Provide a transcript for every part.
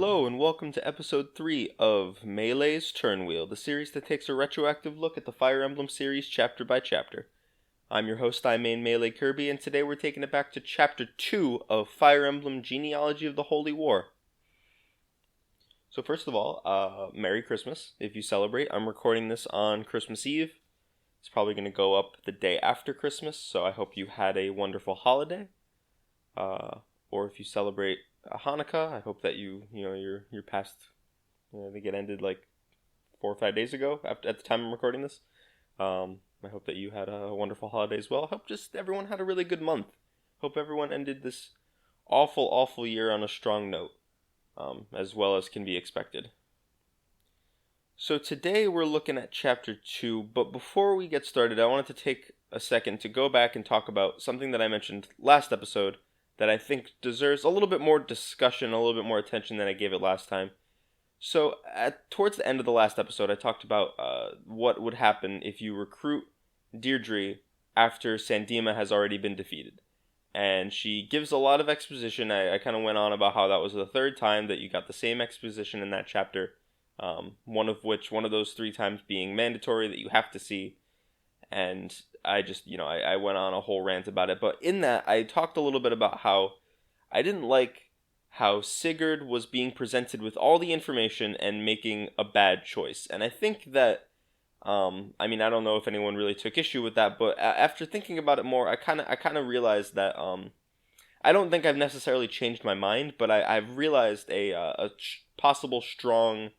Hello and welcome to episode 3 of Melee's Turnwheel, the series that takes a retroactive look at the Fire Emblem series chapter by chapter. I'm your host, Melee Kirby, and today we're taking it back to chapter 2 of Fire Emblem Genealogy of the Holy War. So first of all, Merry Christmas if you celebrate. I'm recording this on Christmas Eve. It's probably going to go up the day after Christmas, so I hope you had a wonderful holiday. Or if you celebrate Hanukkah, I hope that your past, I think it ended like 4 or 5 days ago at the time I'm recording this. I hope that you had a wonderful holiday as well. I hope just everyone had a really good month. Hope everyone ended this awful year on a strong note, as well as can be expected. So today we're looking at chapter 2, but before we get started, I wanted to take a second to go back and talk about something that I mentioned last episode that I think deserves a little bit more discussion, a little bit more attention than I gave it last time. So, towards the end of the last episode, I talked about what would happen if you recruit Deirdre after Sandima has already been defeated. And she gives a lot of exposition. I kind of went on about how that was the third time that you got the same exposition in that chapter. One of those 3 times being mandatory that you have to see. And I just, I went on a whole rant about it. But in that, I talked a little bit about how I didn't like how Sigurd was being presented with all the information and making a bad choice. And I think that, I don't know if anyone really took issue with that, but after thinking about it more, I kind of realized that, I don't think I've necessarily changed my mind, but I've realized a possible strong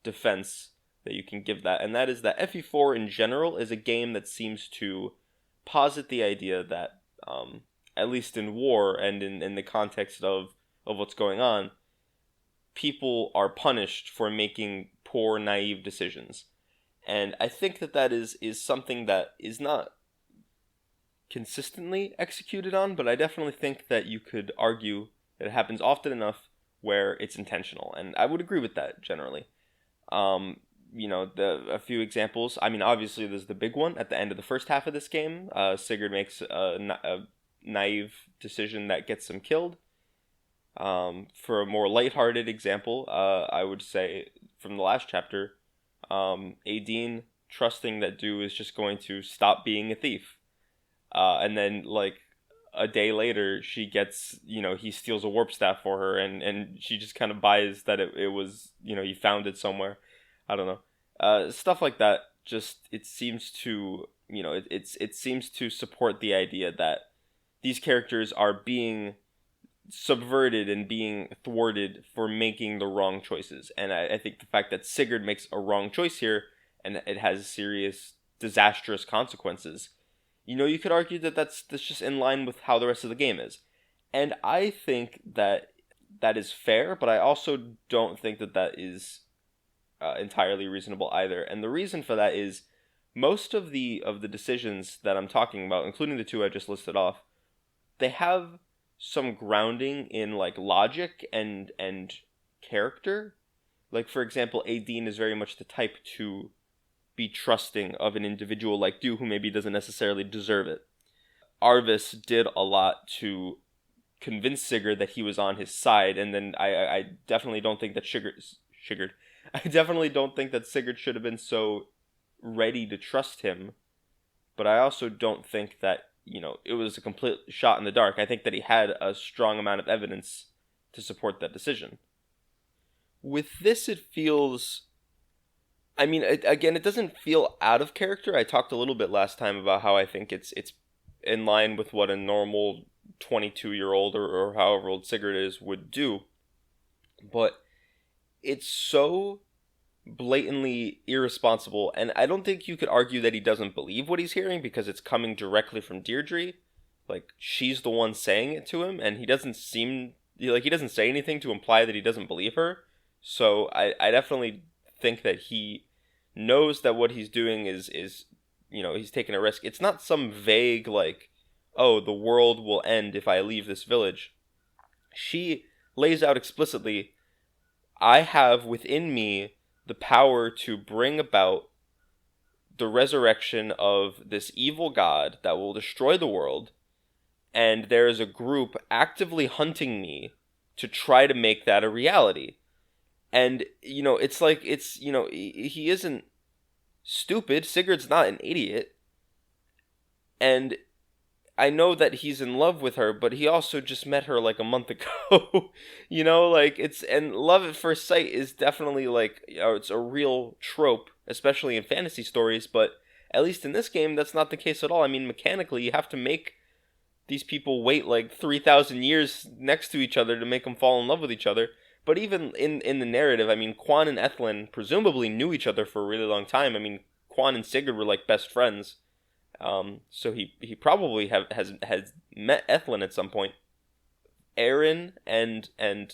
defense that you can give that, and that is that FE4 in general is a game that seems to posit the idea that, at least in war and in the context of what's going on, people are punished for making poor, naive decisions. And I think that is something that is not consistently executed on, but I definitely think that you could argue that it happens often enough where it's intentional, and I would agree with that generally. A few examples. Obviously, there's the big one at the end of the first half of this game. Sigurd makes a naive decision that gets him killed. For a more lighthearted example, I would say from the last chapter, Aideen trusting that Du is just going to stop being a thief. And then, a day later, she gets, he steals a warp staff for her, and she just kind of buys that it was, he found it somewhere. I don't know. Stuff like that, just, it seems to, it seems to support the idea that these characters are being subverted and being thwarted for making the wrong choices. And I think the fact that Sigurd makes a wrong choice here, and it has serious, disastrous consequences, you could argue that that's just in line with how the rest of the game is. And I think that is fair, but I also don't think that is entirely reasonable either. And the reason for that is most of the decisions that I'm talking about, including the 2 I just listed off, they have some grounding in logic and character. For example, Aideen is very much the type to be trusting of an individual like Du who maybe doesn't necessarily deserve it. Arvis did a lot to convince Sigurd that he was on his side, and then I definitely don't think that I definitely don't think that Sigurd should have been so ready to trust him, but I also don't think that, it was a complete shot in the dark. I think that he had a strong amount of evidence to support that decision. With this, it feels... it doesn't feel out of character. I talked a little bit last time about how I think it's in line with what a normal 22-year-old or however old Sigurd is would do, but it's so blatantly irresponsible, and I don't think you could argue that he doesn't believe what he's hearing because it's coming directly from Deirdre. She's the one saying it to him, and he doesn't seem he doesn't say anything to imply that he doesn't believe her. So I definitely think that he knows that what he's doing is he's taking a risk. It's not some vague oh, the world will end if I leave this village. She lays out explicitly, I have within me the power to bring about the resurrection of this evil god that will destroy the world, and there is a group actively hunting me to try to make that a reality. And, it's like, he isn't stupid. Sigurd's not an idiot. And I know that he's in love with her, but he also just met her like a month ago. Like and love at first sight is definitely like, it's a real trope, especially in fantasy stories, but at least in this game, that's not the case at all. I mean, mechanically, you have to make these people wait like 3,000 years next to each other to make them fall in love with each other. But even in the narrative, I mean, Quan and Ethlin presumably knew each other for a really long time. I mean, Quan and Sigurd were like best friends. So he probably has met Ethlin at some point. Aaron and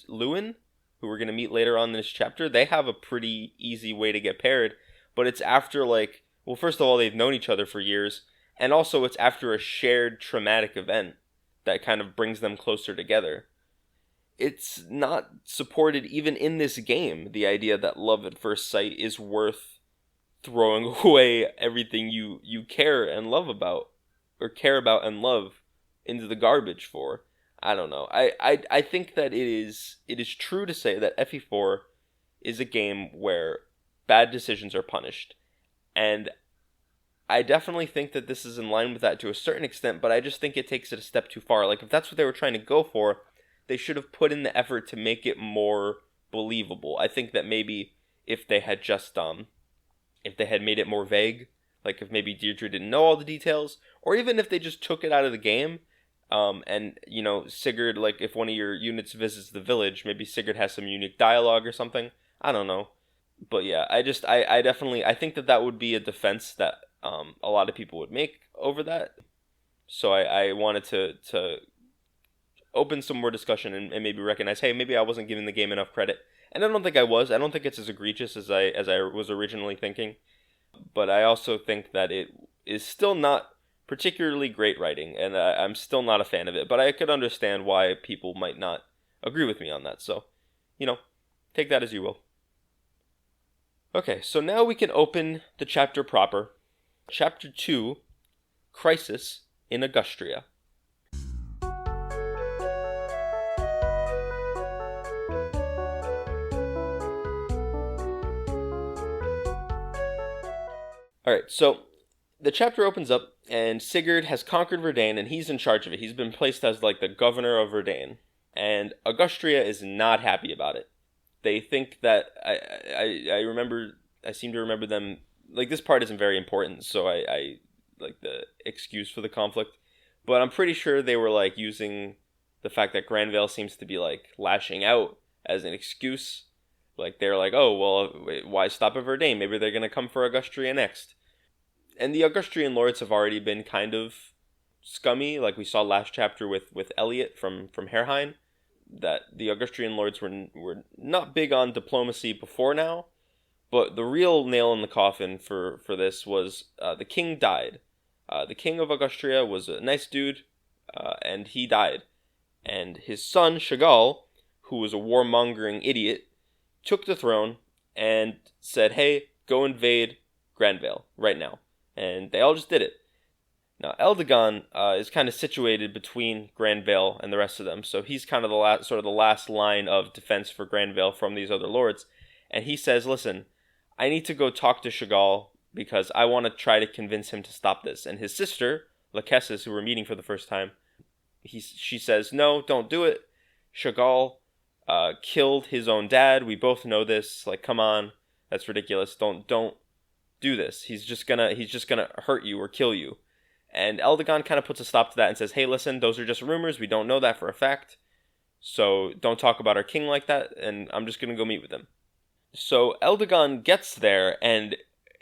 Lewin, who we're gonna meet later on in this chapter, they have a pretty easy way to get paired. But it's after like, well, first of all, they've known each other for years, and also it's after a shared traumatic event that kind of brings them closer together. It's not supported even in this game, the idea that love at first sight is worth throwing away everything you care and love about, or care about and love, into the garbage for. I don't know. I think that it is true to say that FE4 is a game where bad decisions are punished. And I definitely think that this is in line with that to a certain extent, but I just think it takes it a step too far. Like, if that's what they were trying to go for, they should have put in the effort to make it more believable. I think that maybe if they had just if they had made it more vague, like if maybe Deirdre didn't know all the details, or even if they just took it out of the game, and Sigurd, like if one of your units visits the village, maybe Sigurd has some unique dialogue or something. I don't know, but yeah, I definitely think that would be a defense that a lot of people would make over that. So I wanted to open some more discussion and maybe recognize, hey, maybe I wasn't giving the game enough credit. And I don't think I was. I don't think it's as egregious as I was originally thinking. But I also think that it is still not particularly great writing, and I'm still not a fan of it. But I could understand why people might not agree with me on that. So, take that as you will. Okay, so now we can open the chapter proper. Chapter 2, Crisis in Augustria. Alright, so the chapter opens up, and Sigurd has conquered Verdane, and he's in charge of it. He's been placed as, like, the governor of Verdane. And Augustria is not happy about it. They think that, I seem to remember them, like, this part isn't very important, so I like the excuse for the conflict. But I'm pretty sure they were, like, using the fact that Granvale seems to be, like, lashing out as an excuse. Like, they're like, oh, well, why stop at Verdane? Maybe they're going to come for Augustria next. And the Augustrian lords have already been kind of scummy, like we saw last chapter with Elliot from Herrheim, that the Augustrian lords were not big on diplomacy before now, but the real nail in the coffin for this was the king died. The king of Augustria was a nice dude, and he died. And his son, Chagall, who was a warmongering idiot, took the throne and said, hey, go invade Granvale right now. And they all just did it. Now, Eldagon is kind of situated between Granvale and the rest of them, so he's kind of the last line of defense for Granvale from these other lords. And he says, listen, I need to go talk to Chagall because I want to try to convince him to stop this. And his sister, Lachesis, who we're meeting for the first time, she says, no, don't do it. Chagall killed his own dad. We both know this. Like, come on, that's ridiculous. Don't do this. He's just gonna hurt you or kill you. And Eldagon kind of puts a stop to that and says, hey, listen, those are just rumors. We don't know that for a fact. So don't talk about our king like that, and I'm just gonna go meet with him. So Eldagon gets there and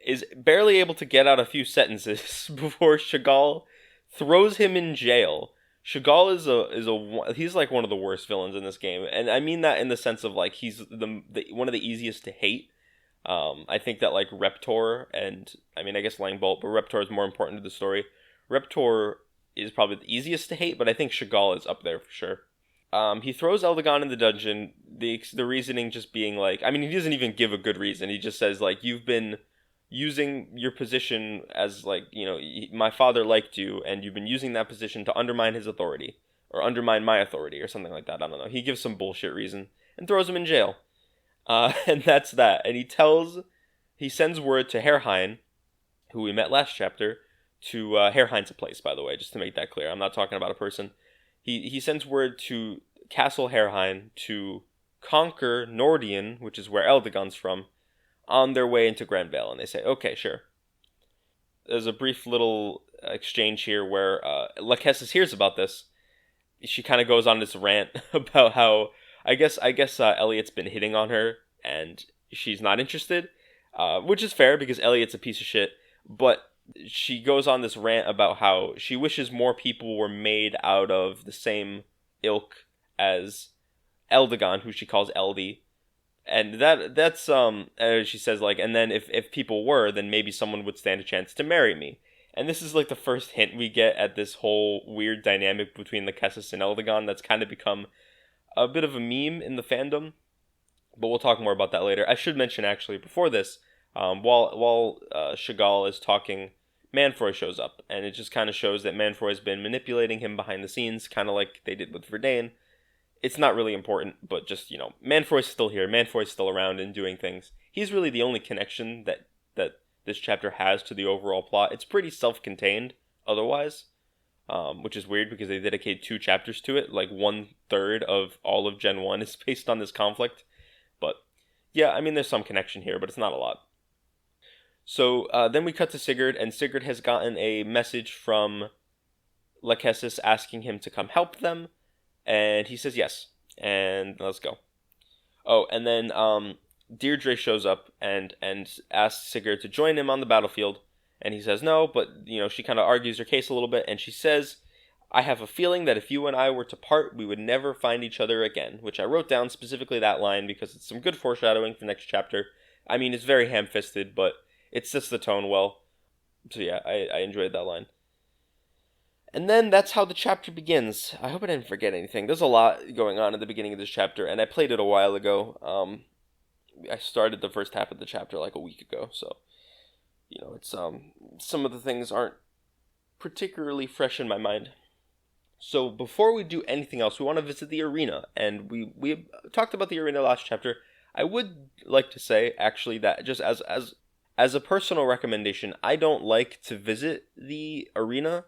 is barely able to get out a few sentences before Chagall throws him in jail. Chagall he's like one of the worst villains in this game, and I mean that in the sense of like he's the one of the easiest to hate. I think that like Reptor and I guess Langbolt, but Reptor is more important to the story. Reptor is probably the easiest to hate, but I think Chagall is up there for sure. He throws Eldagon in the dungeon. The reasoning just being like, he doesn't even give a good reason. He just says like, you've been using your position as like, my father liked you, and you've been using that position to undermine his authority or undermine my authority or something like that. I don't know. He gives some bullshit reason and throws him in jail. And that's that. And he sends word to Herrheim, who we met last chapter, to Herrheim's a place, by the way, just to make that clear. I'm not talking about a person. He sends word to Castle Herrheim to conquer Nordion, which is where Eldegon's from, on their way into Granvale. And they say, okay, sure. There's a brief little exchange here where Lachesis hears about this. She kind of goes on this rant about how I guess Elliot's been hitting on her and she's not interested, which is fair because Elliot's a piece of shit. But she goes on this rant about how she wishes more people were made out of the same ilk as Eldegon, who she calls Eldy. And that's she says, like, and then if people were, then maybe someone would stand a chance to marry me. And this is like the first hint we get at this whole weird dynamic between Lachesis and Eldegon that's kind of become a bit of a meme in the fandom. But we'll talk more about that later. I should mention, actually, before this, while Chagall is talking, Manfroy shows up, and it just kind of shows that Manfroy's been manipulating him behind the scenes, kind of like they did with Verdane. It's not really important, but just, Manfroy's still here. Manfroy's still around and doing things. He's really the only connection that this chapter has to the overall plot. It's pretty self-contained otherwise, which is weird because they dedicated 2 chapters to it. Like 1/3 of all of Gen 1 is based on this conflict. But yeah, I mean, there's some connection here, but it's not a lot. So then we cut to Sigurd, and Sigurd has gotten a message from Lachesis asking him to come help them. And he says yes, and let's go. Oh, and then Deirdre shows up and asks Sigurd to join him on the battlefield, and he says no, but she kind of argues her case a little bit, and she says, I have a feeling that if you and I were to part, we would never find each other again, which I wrote down specifically that line because it's some good foreshadowing for next chapter. I mean, it's very ham-fisted, but it sets the tone well. So yeah, I enjoyed that line. And then that's how the chapter begins. I hope I didn't forget anything. There's a lot going on at the beginning of this chapter, and I played it a while ago. I started the first half of the chapter like a week ago, so it's some of the things aren't particularly fresh in my mind. So before we do anything else, we want to visit the arena, and we talked about the arena last chapter. I would like to say actually that just as a personal recommendation, I don't like to visit the arena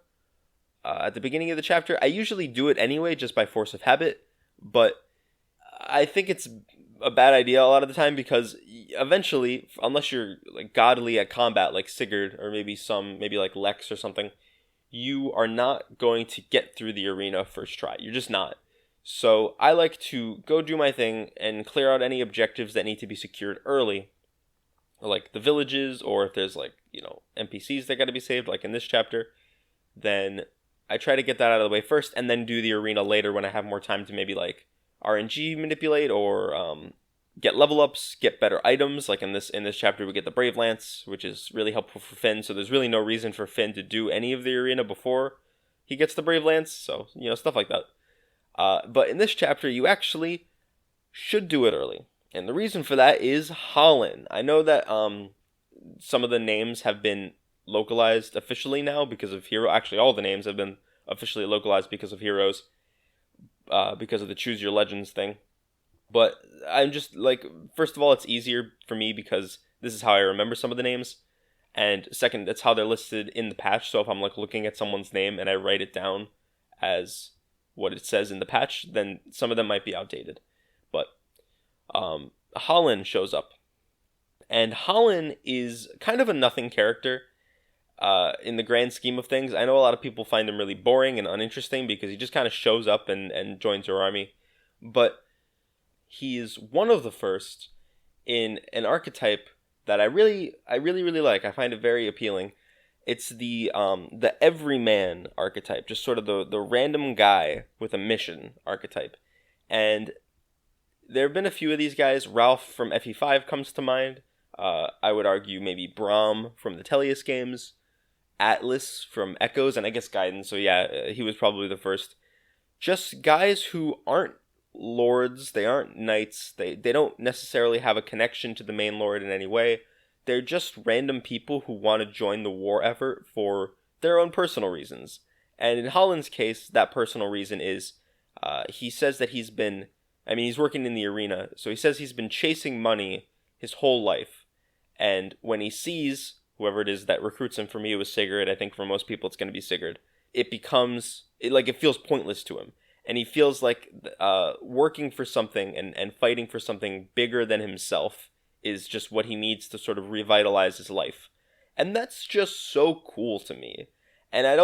at the beginning of the chapter. I usually do it anyway, just by force of habit, but I think it's a bad idea a lot of the time because eventually, unless you're like godly at combat like Sigurd or maybe like Lex or something, you are not going to get through the arena first try. You're just not. So I like to go do my thing and clear out any objectives that need to be secured early, like the villages, or if there's like NPCs that got to be saved, like in this chapter, then I try to get that out of the way first, and then do the arena later when I have more time to maybe like RNG manipulate or get level ups, get better items. Like in this chapter, we get the Brave Lance, which is really helpful for Finn. So there's really no reason for Finn to do any of the arena before he gets the Brave Lance. So stuff like that. But in this chapter, you actually should do it early, and the reason for that is Holyn. I know that some of the names have been localized officially now because of Hero. Actually, all the names have been officially localized because of Heroes, because of the Choose Your Legends thing. But I'm just like, first of all, it's easier for me because this is how I remember some of the names, and second, it's how they're listed in the patch. So if I'm like looking at someone's name and I write it down as what it says in the patch, then some of them might be outdated. But Holyn shows up, and Holyn is kind of a nothing character. In the grand scheme of things, I know a lot of people find him really boring and uninteresting because he just kind of shows up and joins your army, but he is one of the first in an archetype that I really like. I find it very appealing. It's the everyman archetype, just sort of the random guy with a mission archetype, and there have been a few of these guys. Ralph from FE5 comes to mind. I would argue maybe Braum from the Tellius games, Atlas from Echoes, and I guess Gaiden. So yeah, he was probably the first. Just guys who aren't lords, they aren't knights, they don't necessarily have a connection to the main lord in any way. They're just random people who want to join the war effort for their own personal reasons. And in Holyn's case, that personal reason is he says that he's been I mean, he's working in the arena, so he says he's been chasing money his whole life. And when he sees whoever it is that recruits him, for me it was Sigurd, I think for most people it's going to be Sigurd, it feels pointless to him. And he feels like working for something and fighting for something bigger than himself is just what he needs to sort of revitalize his life. And that's just so cool to me. And I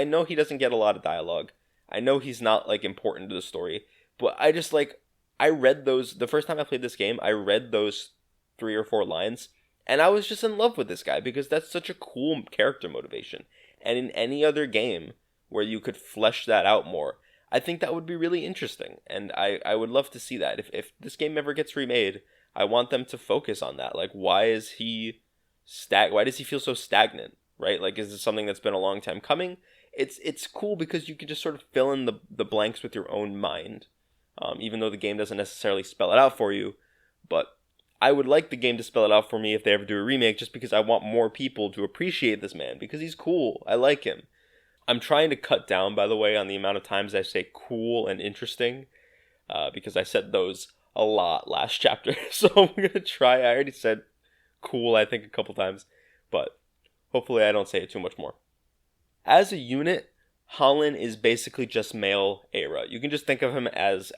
know he doesn't get a lot of dialogue. I know he's not, like, important to the story. But I read those, the first time I played this game, I read those 3 or 4 lines, and I was just in love with this guy, because that's such a cool character motivation. And in any other game where you could flesh that out more, I think that would be really interesting. And I would love to see that. If this game ever gets remade, I want them to focus on that. Like, why does he feel so stagnant, right? Like, is this something that's been a long time coming? It's cool because you can just sort of fill in the blanks with your own mind. Even though the game doesn't necessarily spell it out for you. But I would like the game to spell it out for me if they ever do a remake, just because I want more people to appreciate this man, because he's cool. I like him. I'm trying to cut down, by the way, on the amount of times I say cool and interesting, because I said those a lot last chapter. So I'm going to try. I already said cool, I think, a couple times, but hopefully I don't say it too much more. As a unit, Holyn is basically just male Aira. You can just think of him as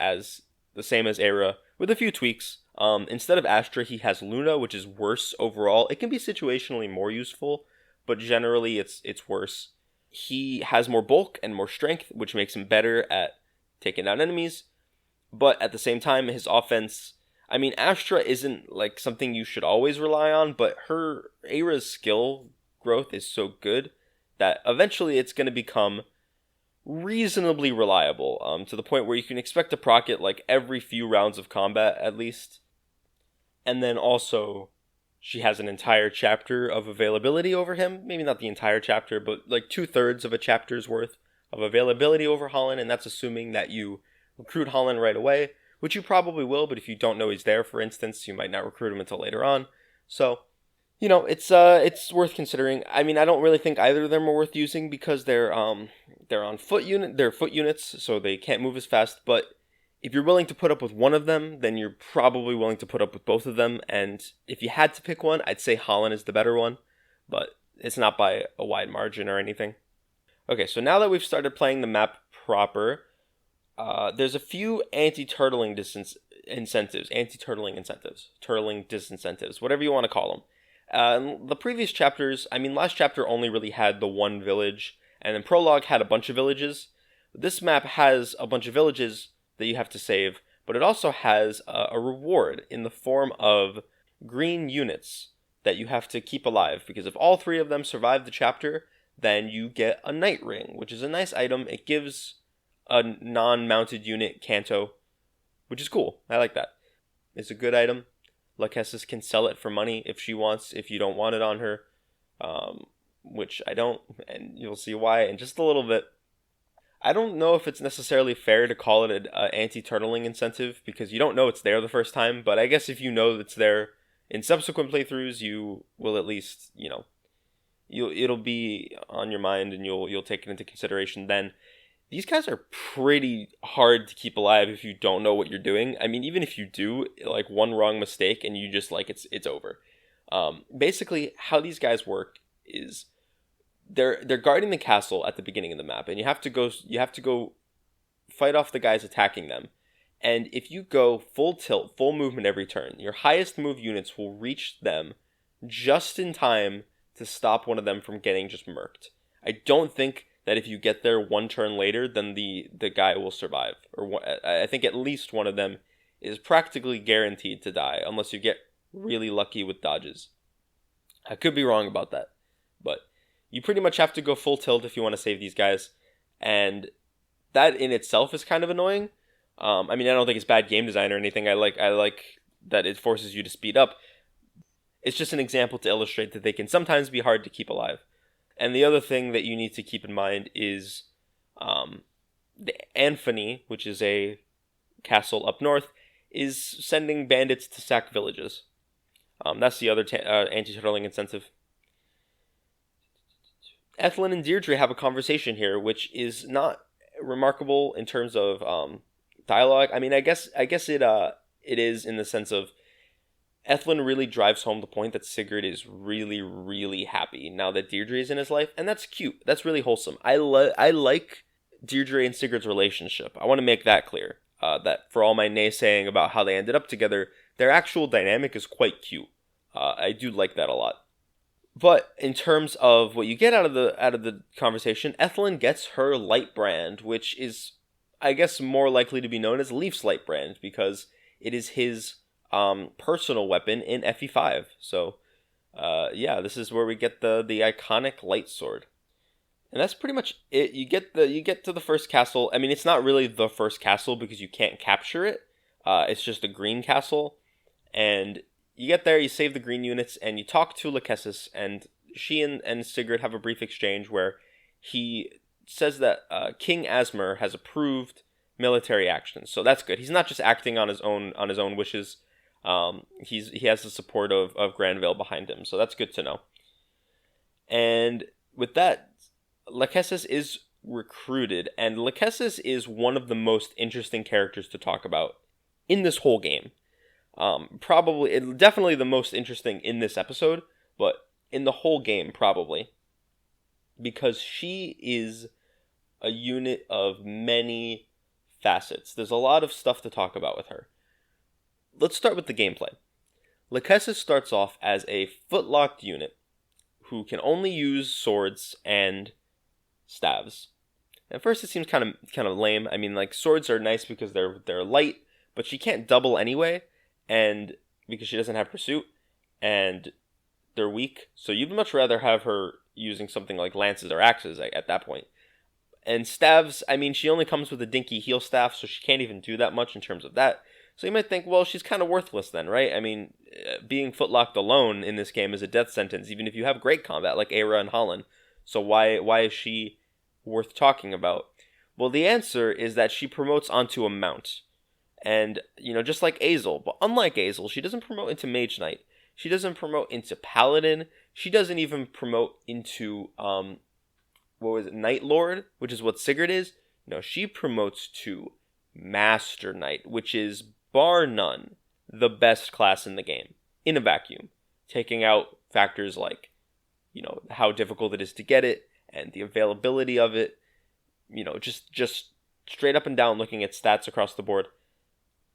the same as Aira, with a few tweaks. Instead of Astra, he has Luna, which is worse overall. It can be situationally more useful, but generally it's worse. He has more bulk and more strength, which makes him better at taking down enemies. But at the same time, his offense... I mean, Astra isn't like something you should always rely on, but Aira's skill growth is so good that eventually it's going to become reasonably reliable, to the point where you can expect to proc it like every few rounds of combat at least. And then also, she has an entire chapter of availability over him. Maybe not the entire chapter, but like 2/3 of a chapter's worth of availability over Holyn, and that's assuming that you recruit Holyn right away, which you probably will, but if you don't know he's there, for instance, you might not recruit him until later on. So, it's worth considering. I mean, I don't really think either of them are worth using because they're on foot units, so they can't move as fast. But if you're willing to put up with one of them, then you're probably willing to put up with both of them. And if you had to pick one, I'd say Holyn is the better one, but it's not by a wide margin or anything. Okay, so now that we've started playing the map proper, there's a few anti-turtling incentives, turtling disincentives, whatever you want to call them. The previous chapters, last chapter only really had the one village, and then Prologue had a bunch of villages. This map has a bunch of villages that you have to save, but it also has a reward in the form of green units that you have to keep alive, because if all 3 of them survive the chapter, then you get a Night Ring, which is a nice item. It gives a non-mounted unit Canto, which is cool. I like that. It's a good item. Lachesis can sell it for money if she wants, if you don't want it on her, which I don't, and you'll see why in just a little bit. I don't know if it's necessarily fair to call it an anti-turtling incentive, because you don't know it's there the first time, but I guess if you know it's there in subsequent playthroughs, you will at least, it'll be on your mind, and you'll take it into consideration then. These guys are pretty hard to keep alive if you don't know what you're doing. I mean, even if you do, like, one wrong mistake and you just, like, it's over. Basically, how these guys work is they're guarding the castle at the beginning of the map, and you have to go fight off the guys attacking them. And if you go full tilt, full movement every turn, your highest move units will reach them just in time to stop one of them from getting just murked. I don't think that if you get there one turn later, then the guy will survive. I think at least one of them is practically guaranteed to die, unless you get really lucky with dodges. I could be wrong about that, but you pretty much have to go full tilt if you want to save these guys, and that in itself is kind of annoying. I don't think it's bad game design or anything. I like that it forces you to speed up. It's just an example to illustrate that they can sometimes be hard to keep alive. And the other thing that you need to keep in mind is the Anthony, which is a castle up north, is sending bandits to sack villages. That's the other anti-turtling incentive. Ethlyn and Deirdre have a conversation here, which is not remarkable in terms of dialogue. I mean, I guess it is in the sense of Ethlin really drives home the point that Sigurd is really, really happy now that Deirdre is in his life, and that's cute. That's really wholesome. I like Deirdre and Sigurd's relationship. I want to make that clear. That for all my naysaying about how they ended up together, their actual dynamic is quite cute. I do like that a lot. But in terms of what you get out of the conversation, Ethlin gets her light brand, which is, I guess, more likely to be known as Leaf's light brand because it is his personal weapon in FE5. So, yeah, this is where we get the iconic light sword, and that's pretty much it. You get to the first castle. I mean, it's not really the first castle because you can't capture it. It's just a green castle, and you get there. You save the green units, and you talk to Lachesis, and she and Sigurd have a brief exchange where he says that King Asmer has approved military actions, so that's good. He's not just acting on his own wishes. He has the support of Granville behind him, so that's good to know. And with that, Lachesis is recruited, and Lachesis is one of the most interesting characters to talk about in this whole game. Definitely the most interesting in this episode, but in the whole game probably, because she is a unit of many facets. There's a lot of stuff to talk about with her. Let's start with the gameplay. Lachesis starts off as a footlocked unit who can only use swords and staves. At first it seems kind of lame. I mean, like, swords are nice because they're light, but she can't double anyway, and because she doesn't have pursuit, and they're weak. So you'd much rather have her using something like lances or axes at that point. And staves, I mean, she only comes with a dinky heel staff, so she can't even do that much in terms of that. So you might think, well, she's kind of worthless then, right? I mean, being footlocked alone in this game is a death sentence, even if you have great combat like Aira and Holyn. So why is she worth talking about? Well, the answer is that she promotes onto a mount. And, just like Azel, but unlike Azel, she doesn't promote into Mage Knight. She doesn't promote into Paladin. She doesn't even promote into, Night Lord, which is what Sigurd is. No, she promotes to Master Knight, which is, bar none, the best class in the game, in a vacuum, taking out factors like, how difficult it is to get it, and the availability of it, just straight up and down looking at stats across the board.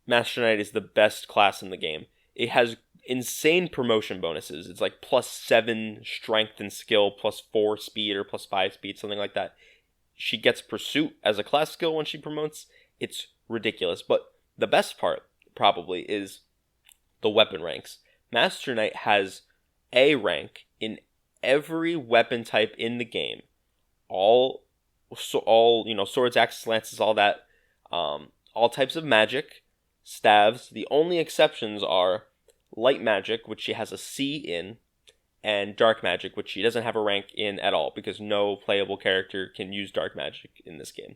Master Knight is the best class in the game. It has insane promotion bonuses. It's like +7 strength and skill, +4 speed, or +5 speed, something like that. She gets pursuit as a class skill when she promotes. It's ridiculous, but the best part, probably, is the weapon ranks. Master Knight has A rank in every weapon type in the game. All swords, axes, lances, all that. All types of magic, staves. The only exceptions are light magic, which she has a C in, and dark magic, which she doesn't have a rank in at all, because no playable character can use dark magic in this game.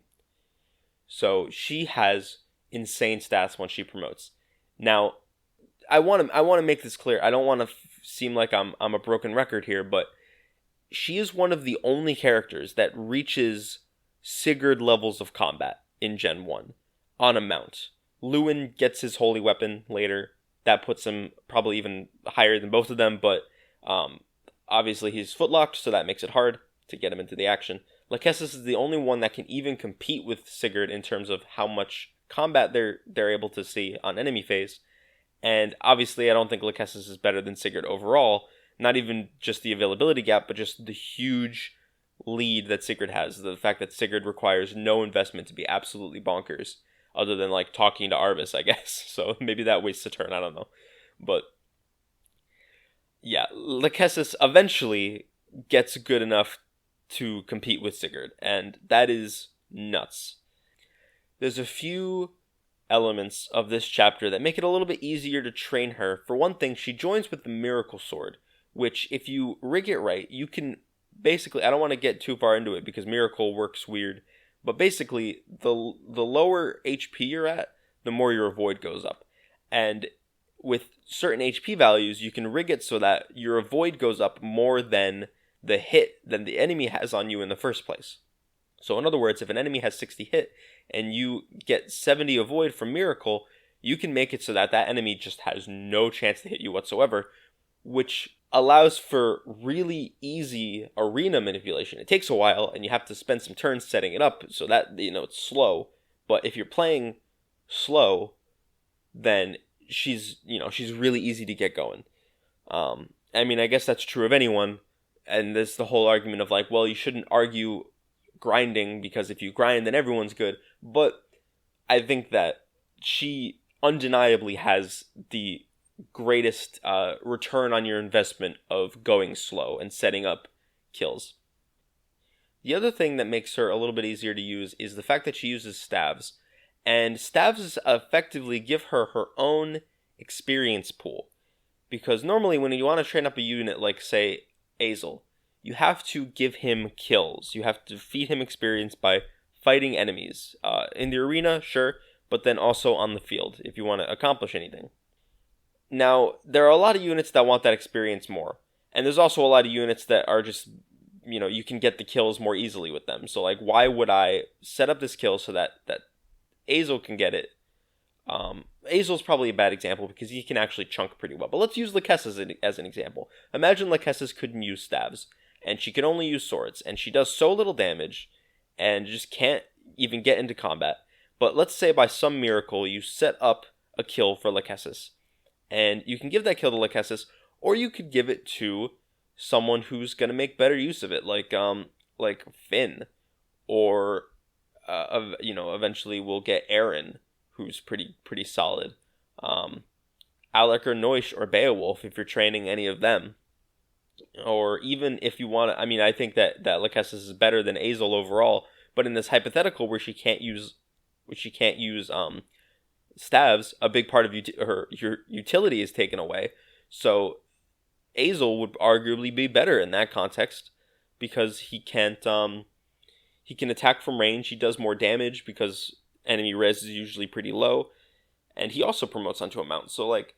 So she has insane stats when she promotes. Now, I want to make this clear. I don't want to seem like I'm a broken record here, but she is one of the only characters that reaches Sigurd levels of combat in Gen 1 on a mount. Lewin gets his holy weapon later. That puts him probably even higher than both of them, but obviously he's footlocked, so that makes it hard to get him into the action. Lachesis is the only one that can even compete with Sigurd in terms of how much combat they're able to see on enemy phase. And obviously I don't think Lachesis is better than Sigurd overall, not even just the availability gap, but just the huge lead that Sigurd has. The fact that Sigurd requires no investment to be absolutely bonkers, other than like talking to Arvis, I guess. So maybe that wastes a turn, I don't know. But yeah, Lachesis eventually gets good enough to compete with Sigurd, and that is nuts. There's a few elements of this chapter that make it a little bit easier to train her. For one thing, she joins with the Miracle Sword, which if you rig it right, you can basically, I don't want to get too far into it because Miracle works weird, but basically the lower HP you're at, the more your avoid goes up. And with certain HP values, you can rig it so that your avoid goes up more than the hit that the enemy has on you in the first place. So in other words, if an enemy has 60 hit and you get 70 avoid from Miracle, you can make it so that that enemy just has no chance to hit you whatsoever, which allows for really easy arena manipulation. It takes a while and you have to spend some turns setting it up so that, it's slow. But if you're playing slow, then she's really easy to get going. I guess that's true of anyone. And there's the whole argument of like, well, you shouldn't argue grinding because if you grind, then everyone's good. But I think that she undeniably has the greatest return on your investment of going slow and setting up kills. The other thing that makes her a little bit easier to use is the fact that she uses staves. And staves effectively give her her own experience pool. Because normally when you want to train up a unit like, say, Azel, you have to give him kills. You have to feed him experience by fighting enemies. In the arena, sure, but then also on the field if you want to accomplish anything. Now, there are a lot of units that want that experience more. And there's also a lot of units that are just, you can get the kills more easily with them. So, like, why would I set up this kill so that Azel can get it? Azel's probably a bad example because he can actually chunk pretty well. But let's use Lachesis as an example. Imagine Lachesis couldn't use staves, and she can only use swords, and she does so little damage, and just can't even get into combat. But let's say by some miracle you set up a kill for Lachesis, and you can give that kill to Lachesis, or you could give it to someone who's going to make better use of it, like Finn, or eventually we'll get Aaron, who's pretty solid. Alec or Noish or Beowulf, if you're training any of them. Or even if you want to, I think that Lachesis is better than Azel overall, but in this hypothetical where she can't use staves, a big part of your utility is taken away. So Azel would arguably be better in that context because he can attack from range. He does more damage because enemy res is usually pretty low, and he also promotes onto a mount. So like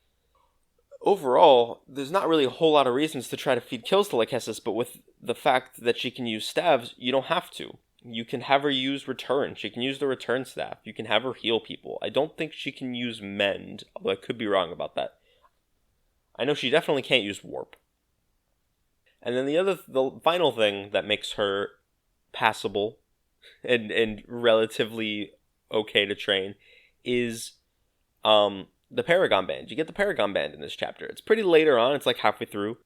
overall, there's not really a whole lot of reasons to try to feed kills to Lachesis, but with the fact that she can use staves, you don't have to. You can have her use return. She can use the return staff. You can have her heal people. I don't think she can use mend, although I could be wrong about that. I know she definitely can't use warp. And then the final thing that makes her passable and relatively okay to train is the Paragon Band. You get the Paragon Band in this chapter. It's pretty later on, it's like halfway through,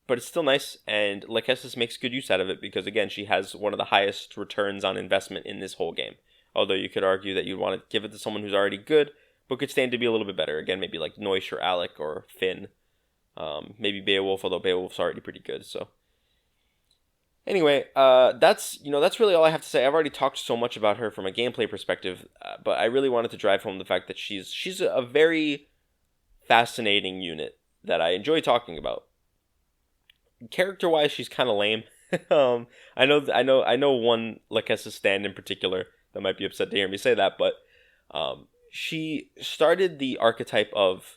but it's still nice, and Lachesis makes good use out of it because, again, she has one of the highest returns on investment in this whole game. Although you could argue that you'd want to give it to someone who's already good, but could stand to be a little bit better. Again, maybe like Noish or Alec or Finn. Maybe Beowulf, although Beowulf's already pretty good, so... Anyway, that's really all I have to say. I've already talked so much about her from a gameplay perspective, but I really wanted to drive home the fact that she's a very fascinating unit that I enjoy talking about. Character-wise, she's kind of lame. I know one Lachesis stand in particular that might be upset to hear me say that, but she started the archetype of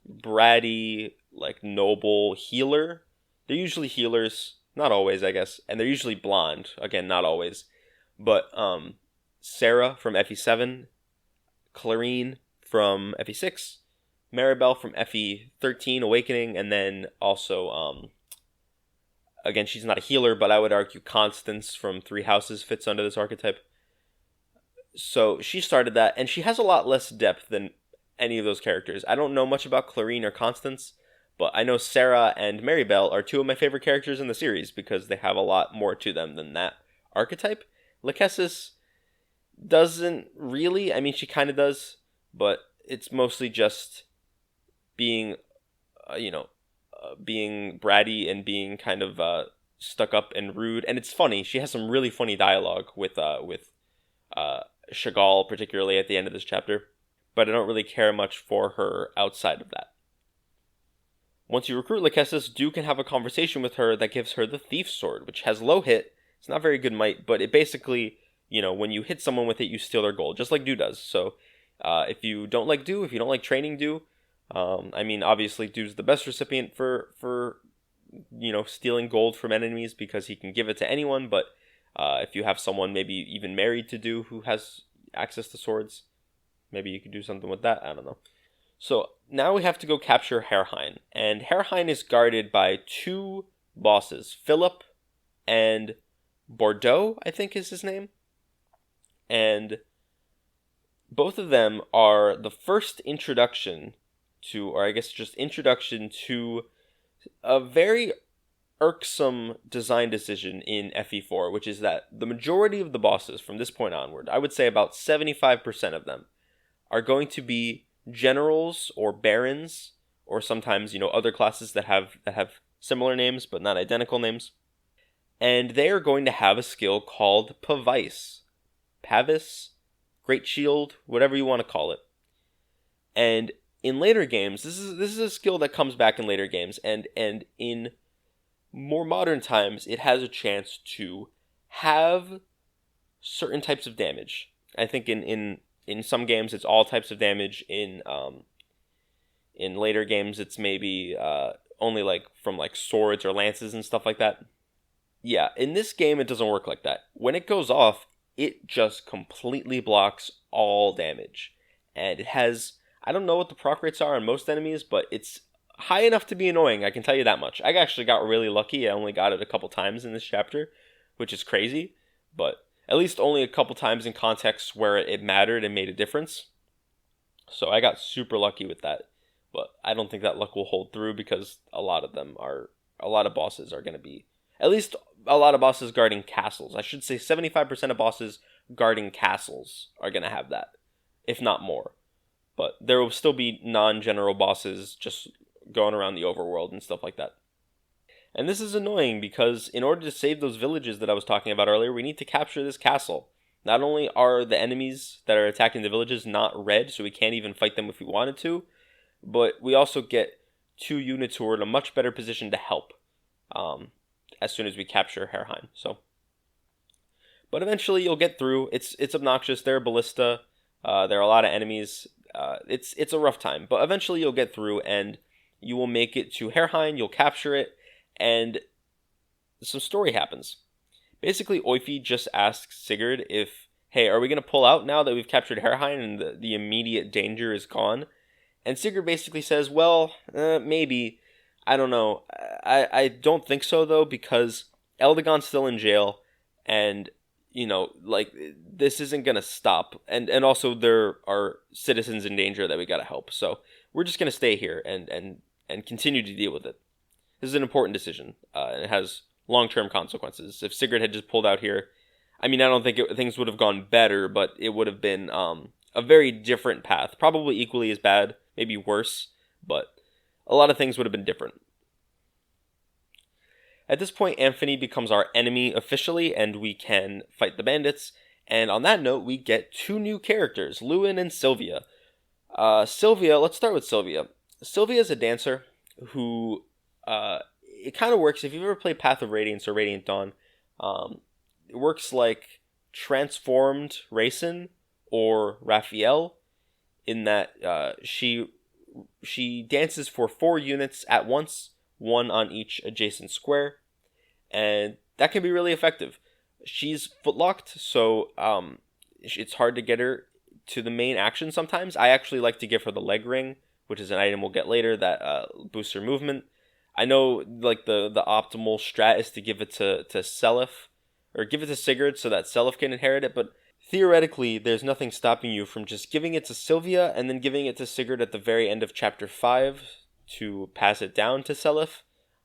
bratty, like noble healer. They're usually healers. Not always, I guess. And they're usually blonde. Again, not always. But Sarah from FE7, Clarine from FE6, Maribel from FE13, Awakening, and then also, again, she's not a healer, but I would argue Constance from Three Houses fits under this archetype. So she started that, and she has a lot less depth than any of those characters. I don't know much about Clarine or Constance, but I know Sarah and Maribel are two of my favorite characters in the series because they have a lot more to them than that archetype. Lachesis doesn't really. She kind of does, but it's mostly just being, being bratty and being kind of stuck up and rude. And it's funny. She has some really funny dialogue with Chagall, particularly at the end of this chapter. But I don't really care much for her outside of that. Once you recruit Lachesis, Du can have a conversation with her that gives her the Thief's Sword, which has low hit. It's not very good might, but it basically, when you hit someone with it, you steal their gold, just like Du does. So if you don't like Du, if you don't like training Du, obviously Du's the best recipient for stealing gold from enemies because he can give it to anyone, but If you have someone maybe even married to do who has access to swords, maybe you could do something with that. I don't know. So now we have to go capture Herrheim, and Herrheim is guarded by two bosses, Philip and Bordeaux, I think is his name. And both of them are the first introduction to, or I guess just introduction to, a very irksome design decision in FE4, which is that the majority of the bosses from this point onward, I would say about 75% of them, are going to be generals or barons, or sometimes, other classes that have similar names but not identical names. And they are going to have a skill called Pavis, Great Shield, whatever you want to call it. And in later games, this is a skill that comes back in later games, and in more modern times, it has a chance to have certain types of damage. I think in some games it's all types of damage. In later games, it's maybe only like from like swords or lances and stuff like that. Yeah, in this game it doesn't work like that. When it goes off, it just completely blocks all damage, and it has, I don't know what the proc rates are on most enemies, but it's high enough to be annoying, I can tell you that much. I actually got really lucky. I only got it a couple times in this chapter, which is crazy, but at least only a couple times in contexts where it mattered and made a difference. So I got super lucky with that, but I don't think that luck will hold through because a lot of bosses are going to be, at least a lot of bosses guarding castles. I should say 75% of bosses guarding castles are going to have that, if not more. But there will still be non-general bosses just going around the overworld and stuff like that. And this is annoying because in order to save those villages that I was talking about earlier, we need to capture this castle. Not only are the enemies that are attacking the villages not red, so we can't even fight them if we wanted to, but we also get two units who are in a much better position to help as soon as we capture Herrheim. But eventually you'll get through. It's obnoxious. There are ballista. There are a lot of enemies. It's a rough time, but eventually you'll get through and you will make it to Herrheim. You'll capture it, and some story happens. Basically, Oyfi just asks Sigurd if, hey, are we going to pull out now that we've captured Herrheim and the immediate danger is gone? And Sigurd basically says, well, maybe. I don't know. I don't think so, though, because Eldegon's still in jail, and, this isn't going to stop. And also, there are citizens in danger that we got to help. So we're just going to stay here and continue to deal with it. This is an important decision, and it has long-term consequences. If Sigurd had just pulled out here, I don't think things would have gone better, but it would have been a very different path. Probably equally as bad, maybe worse, but a lot of things would have been different. At this point, Anthony becomes our enemy officially, and we can fight the bandits. And on that note, we get two new characters, Lewin and Sylvia. Sylvia, let's start with Sylvia. Sylvia is a dancer who, it kind of works, if you've ever played Path of Radiance or Radiant Dawn, it works like transformed Raisin or Raphael, in that she dances for 4 units at once, 1 on each adjacent square, and that can be really effective. She's footlocked, so it's hard to get her to the main action sometimes. I actually like to give her the leg ring, which is an item we'll get later that boosts her movement. I know like the optimal strat is to give it to Seliph, or give it to Sigurd so that Seliph can inherit it, but theoretically there's nothing stopping you from just giving it to Sylvia and then giving it to Sigurd at the very end of chapter 5 to pass it down to Seliph,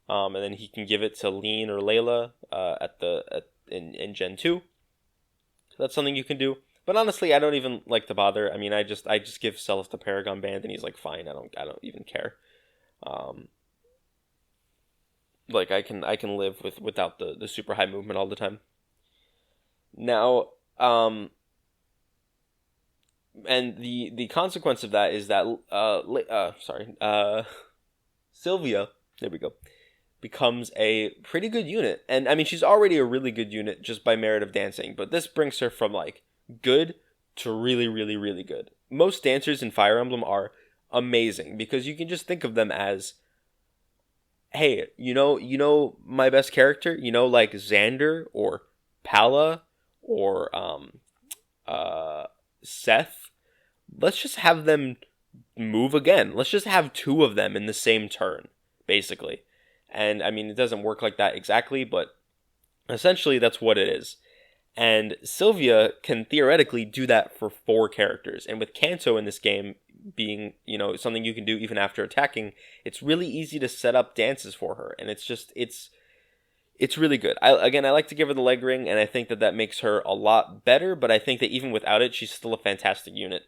and then he can give it to Lean or Layla in Gen 2. So that's something you can do. But honestly, I don't even like to bother. I just give Seliph the Paragon Band, and he's like, fine. I don't even care. I can live without the super high movement all the time. Now, and the consequence of that is that Sylvia, there we go, becomes a pretty good unit. And she's already a really good unit just by merit of dancing, but this brings her from like good to really, really, really good. Most dancers in Fire Emblem are amazing because you can just think of them as, hey, my best character, like Xander or Pala or Seth, let's just have them move again. Let's just have two of them in the same turn, basically. And I mean, it doesn't work like that exactly, but essentially that's what it is. And Sylvia can theoretically do that for 4 characters. And with Kanto in this game being, something you can do even after attacking, it's really easy to set up dances for her. And it's really good. I like to give her the leg ring, and I think that makes her a lot better, but I think that even without it, she's still a fantastic unit.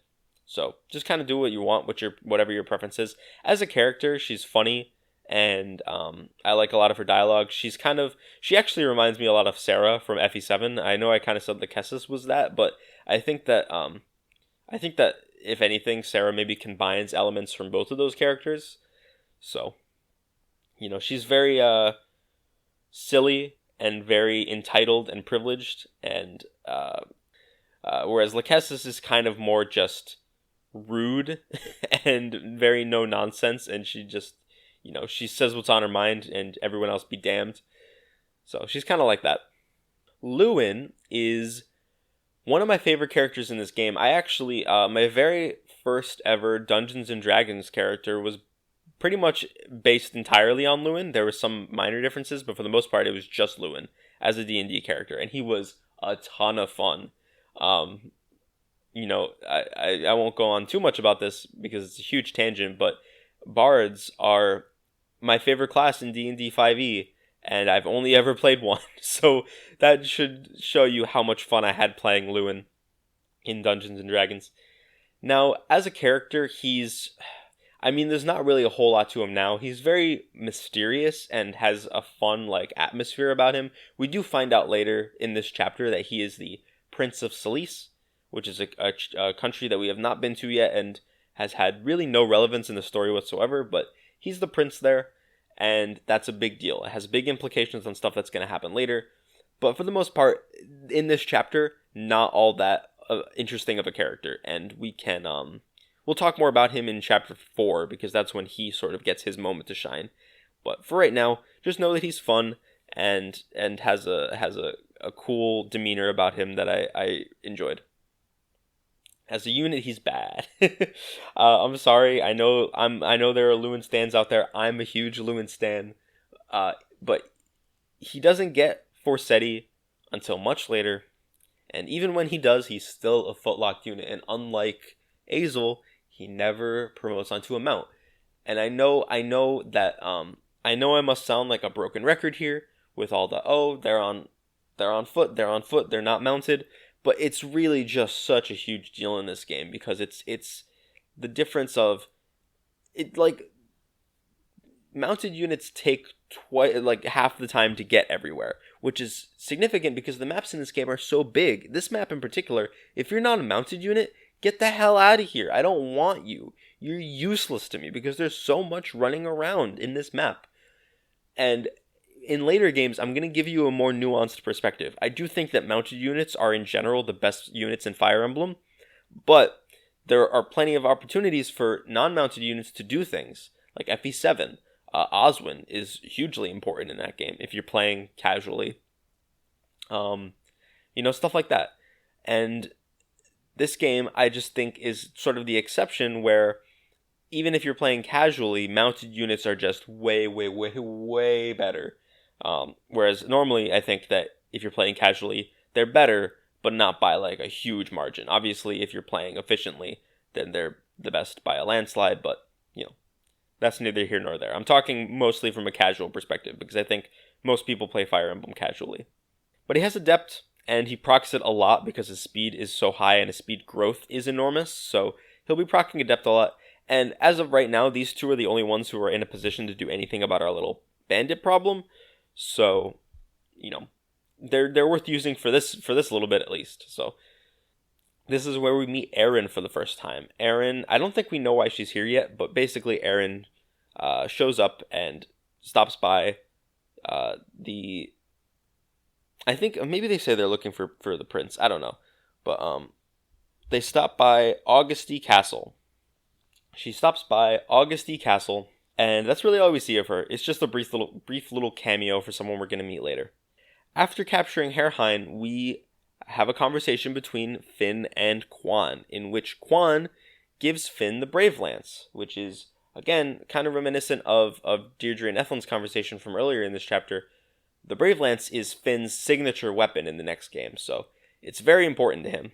So just kind of do what you want, whatever your preference is. As a character, she's funny, and I like a lot of her dialogue. She actually reminds me a lot of Sarah from FE7. I know I kind of said that Kessis was that, but I think that if anything, Sarah maybe combines elements from both of those characters. So, she's very silly and very entitled and privileged, and whereas Lachesis is kind of more just rude and very no nonsense, and she just she says what's on her mind and everyone else be damned. So she's kind of like that. Lewin is one of my favorite characters in this game. I actually my very first ever Dungeons and Dragons character was pretty much based entirely on Lewin. There were some minor differences, but for the most part, it was just Lewin as a D&D character, and he was a ton of fun. I won't go on too much about this because it's a huge tangent, but bards are my favorite class in D&D 5e, and I've only ever played one, so that should show you how much fun I had playing Lewin in Dungeons and Dragons. Now, as a character, there's not really a whole lot to him now. He's very mysterious and has a fun, atmosphere about him. We do find out later in this chapter that he is the Prince of Salice, which is a country that we have not been to yet and has had really no relevance in the story whatsoever, but he's the prince there, and that's a big deal. It has big implications on stuff that's going to happen later, but for the most part, in this chapter, not all that interesting of a character, and we'll talk more about him in chapter 4, because that's when he sort of gets his moment to shine. But for right now, just know that he's fun and has a cool demeanor about him that I enjoyed. As a unit, he's bad. I'm sorry. I know there are Lewin stans out there. I'm a huge Lewin stan, but he doesn't get Forseti until much later, and even when he does, he's still a footlocked unit. And unlike Azel, he never promotes onto a mount. And I know that I must sound like a broken record here with all the they're on foot, they're not mounted. But it's really just such a huge deal in this game because it's the difference of it. Mounted units take half the time to get everywhere, which is significant because the maps in this game are so big. This map in particular, if you're not a mounted unit, get the hell out of here. I don't want you. You're useless to me because there's so much running around in this map. And in later games, I'm going to give you a more nuanced perspective. I do think that mounted units are in general the best units in Fire Emblem, but there are plenty of opportunities for non-mounted units to do things, like FE7. Oswin is hugely important in that game if you're playing casually. Stuff like that. And this game, I just think, is sort of the exception where even if you're playing casually, mounted units are just way, way, way, way better. Whereas normally, I think that if you're playing casually, they're better, but not by a huge margin. Obviously, if you're playing efficiently, then they're the best by a landslide, but, that's neither here nor there. I'm talking mostly from a casual perspective, because I think most people play Fire Emblem casually. But he has Adept, and he procs it a lot because his speed is so high and his speed growth is enormous, so he'll be proccing Adept a lot. And as of right now, these two are the only ones who are in a position to do anything about our little bandit problem. So, they're worth using for this little bit at least. So, this is where we meet Erin for the first time. Erin, I don't think we know why she's here yet, but basically Erin shows up and stops by I think maybe they say they're looking for the prince. I don't know. But they stop by Augusty Castle. She stops by Augusty Castle, and that's really all we see of her. It's just a brief little cameo for someone we're going to meet later. After capturing Herrheim, we have a conversation between Finn and Quan, in which Quan gives Finn the Brave Lance, which is, again, kind of reminiscent of Deirdre and Ethlyn's conversation from earlier in this chapter. The Brave Lance is Finn's signature weapon in the next game, so it's very important to him.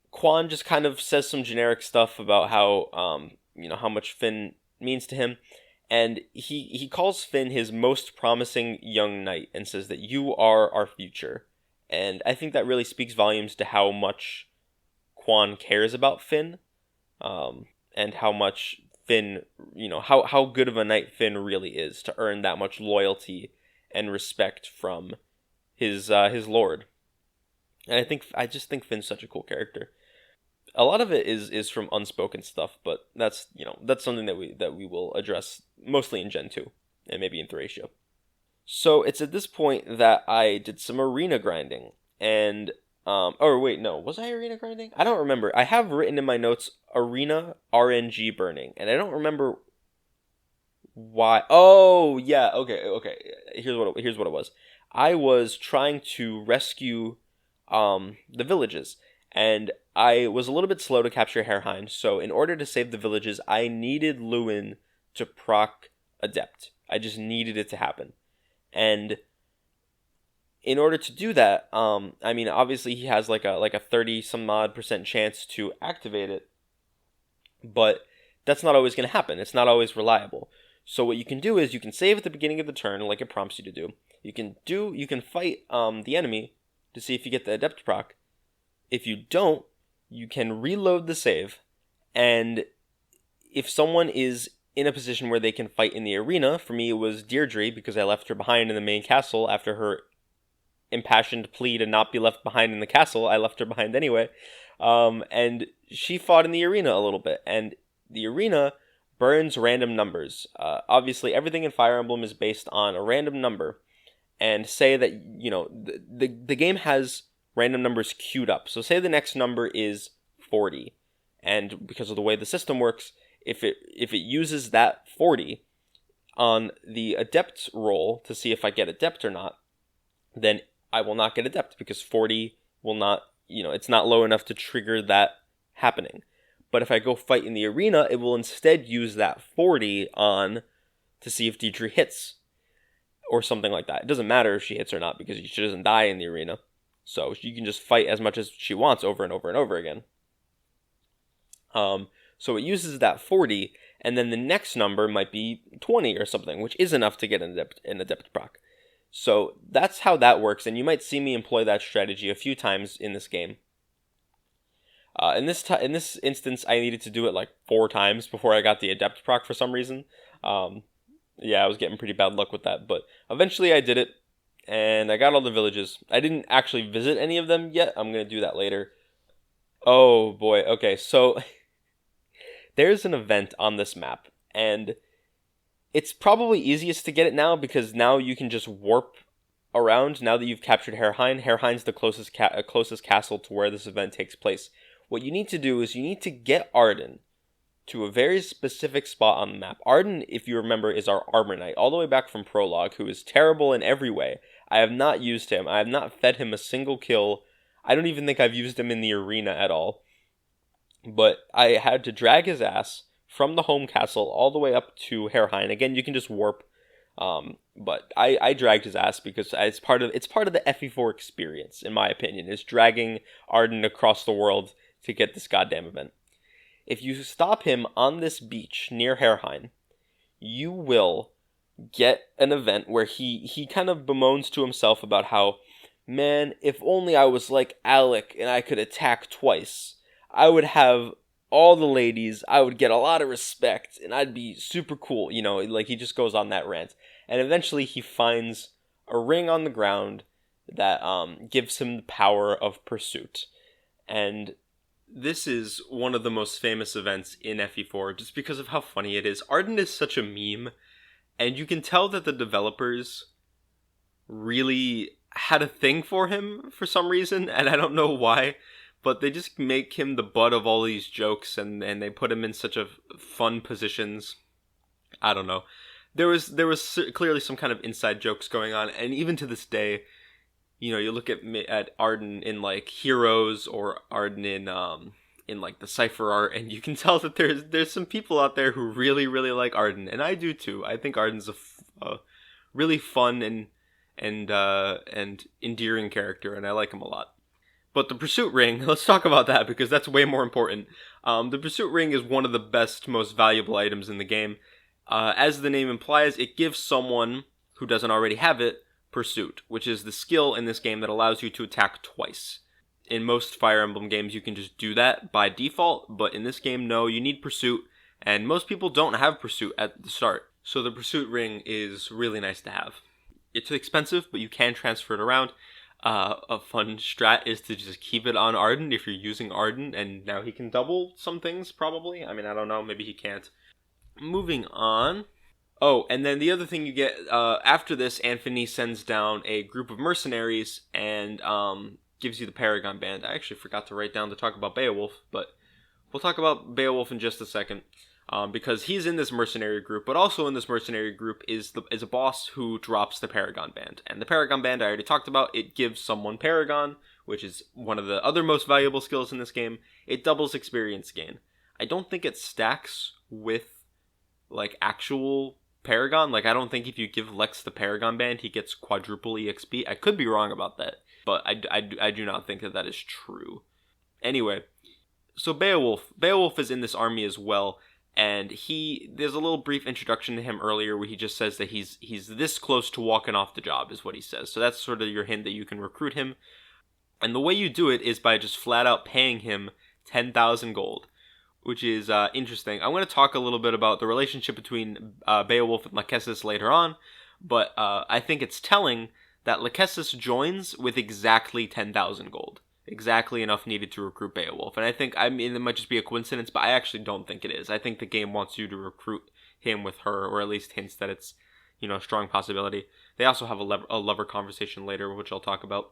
Quan just kind of says some generic stuff about how, how much Finn means to him, and he calls Finn his most promising young knight and says that you are our future. And I think that really speaks volumes to how much Quan cares about Finn, and how much Finn, how good of a knight Finn really is to earn that much loyalty and respect from his lord. And I just think Finn's such a cool character. A lot of it is from unspoken stuff, but that's something that we will address mostly in Gen 2 and maybe in Thracia. So it's at this point that I did some arena grinding, and was I arena grinding? I don't remember. I have written in my notes arena RNG burning, and I don't remember why. Oh yeah, okay. Here's what it was. I was trying to rescue the villages, and I was a little bit slow to capture Herrheim, so in order to save the villages, I needed Lewin to proc Adept. I just needed it to happen. And in order to do that, obviously he has like a 30 some odd % chance to activate it, but that's not always going to happen. It's not always reliable. So what you can do is you can save at the beginning of the turn, like it prompts you to do. You can fight the enemy to see if you get the Adept proc. If you don't, you can reload the save, and if someone is in a position where they can fight in the arena, for me it was Deirdre, because I left her behind in the main castle after her impassioned plea to not be left behind in the castle. I left her behind anyway, and she fought in the arena a little bit, and the arena burns random numbers. Obviously, everything in Fire Emblem is based on a random number, and say that, the game has random numbers queued up. So say the next number is 40, and because of the way the system works, if it uses that 40 on the Adept roll to see if I get Adept or not, then I will not get Adept, because 40 will not, it's not low enough to trigger that happening. But if I go fight in the arena, it will instead use that 40 on to see if Deirdre hits, or something like that. It doesn't matter if she hits or not, because she doesn't die in the arena. So you can just fight as much as she wants over and over and over again. So it uses that 40, and then the next number might be 20 or something, which is enough to get an Adept proc. So that's how that works, and you might see me employ that strategy a few times in this game. In this instance, I needed to do it like 4 times before I got the Adept proc for some reason. I was getting pretty bad luck with that, but eventually I did it, and I got all the villages. I didn't actually visit any of them yet. I'm going to do that later. Oh boy, okay, so there's an event on this map, and it's probably easiest to get it now, because now you can just warp around now that you've captured Herrheim. Herrheim's the closest castle to where this event takes place. What you need to do is you need to get Arden to a very specific spot on the map. Arden, if you remember, is our armor knight, all the way back from Prologue, who is terrible in every way. I have not used him. I have not fed him a single kill. I don't even think I've used him in the arena at all. But I had to drag his ass from the home castle all the way up to Herrheim. Again, you can just warp. But I dragged his ass because it's part of the FE4 experience, in my opinion, is dragging Arden across the world to get this goddamn event. If you stop him on this beach near Herrheim, you will get an event where he kind of bemoans to himself about how, man, if only I was like Alec and I could attack twice, I would have all the ladies, I would get a lot of respect, and I'd be super cool, like he just goes on that rant. And eventually he finds a ring on the ground that gives him the power of pursuit. And this is one of the most famous events in FE4 just because of how funny it is. Arden is such a meme, and you can tell that the developers really had a thing for him for some reason, and I don't know why, but they just make him the butt of all these jokes, and they put him in such a fun positions. I don't know. There was clearly some kind of inside jokes going on, and even to this day, You look at Arden in like Heroes or Arden in like the Cypher art, and you can tell that there's some people out there who really really like Arden, and I do too. I think Arden's a really fun and endearing character, and I like him a lot. But the Pursuit Ring, let's talk about that because that's way more important. The Pursuit Ring is one of the best, most valuable items in the game. As the name implies, it gives someone who doesn't already have it Pursuit, which is the skill in this game that allows you to attack twice. In most Fire Emblem games, you can just do that by default, but in this game, no, you need Pursuit, and most people don't have Pursuit at the start. So the Pursuit Ring is really nice to have. It's expensive, but you can transfer it around. A fun strat is to just keep it on Arden if you're using Arden, and now he can double some things, probably. I mean, I don't know, maybe he can't. Moving on. Oh, and then the other thing you get, after this, Anthony sends down a group of mercenaries and gives you the Paragon Band. I actually forgot to write down to talk about Beowulf, but we'll talk about Beowulf in just a second. Because he's in this mercenary group, but also in this mercenary group is a boss who drops the Paragon Band. And the Paragon Band I already talked about. It gives someone Paragon, which is one of the other most valuable skills in this game. It doubles experience gain. I don't think it stacks with like actual Paragon. Like, I don't think if you give Lex the Paragon Band, he gets quadruple EXP. I could be wrong about that, but I do not think that is true. Anyway, so Beowulf is in this army as well. And there's a little brief introduction to him earlier where he just says that he's this close to walking off the job is what he says. So that's sort of your hint that you can recruit him. And the way you do it is by just flat out paying him 10,000 gold, which is interesting. I'm going to talk a little bit about the relationship between Beowulf and Lachesis later on, but I think it's telling that Lachesis joins with exactly 10,000 gold. Exactly enough needed to recruit Beowulf. And I mean, it might just be a coincidence, but I actually don't think it is. I think the game wants you to recruit him with her, or at least hints that it's, a strong possibility. They also have a lover conversation later, which I'll talk about.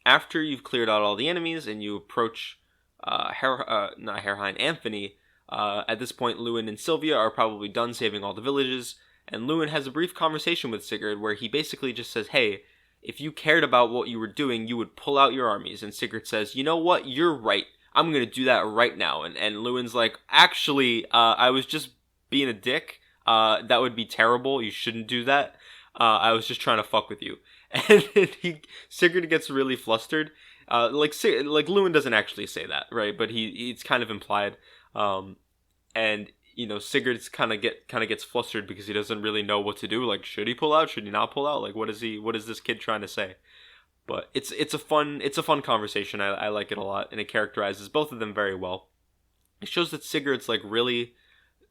After you've cleared out all the enemies and you approach Anthony, at this point Lewin and Sylvia are probably done saving all the villages, and Lewin has a brief conversation with Sigurd where he basically just says, hey, if you cared about what you were doing, you would pull out your armies. And Sigurd says, you know what? You're right. I'm going to do that right now. And Lewin's like, actually, I was just being a dick. That would be terrible. You shouldn't do that. I was just trying to fuck with you. And Sigurd gets really flustered. Like Lewin doesn't actually say that, right? But it's kind of implied. And Sigurd kind of gets flustered because he doesn't really know what to do. Like, should he pull out? Should he not pull out? Like, what is this kid trying to say? But it's a fun conversation. I like it a lot, and it characterizes both of them very well. It shows that Sigurd's like really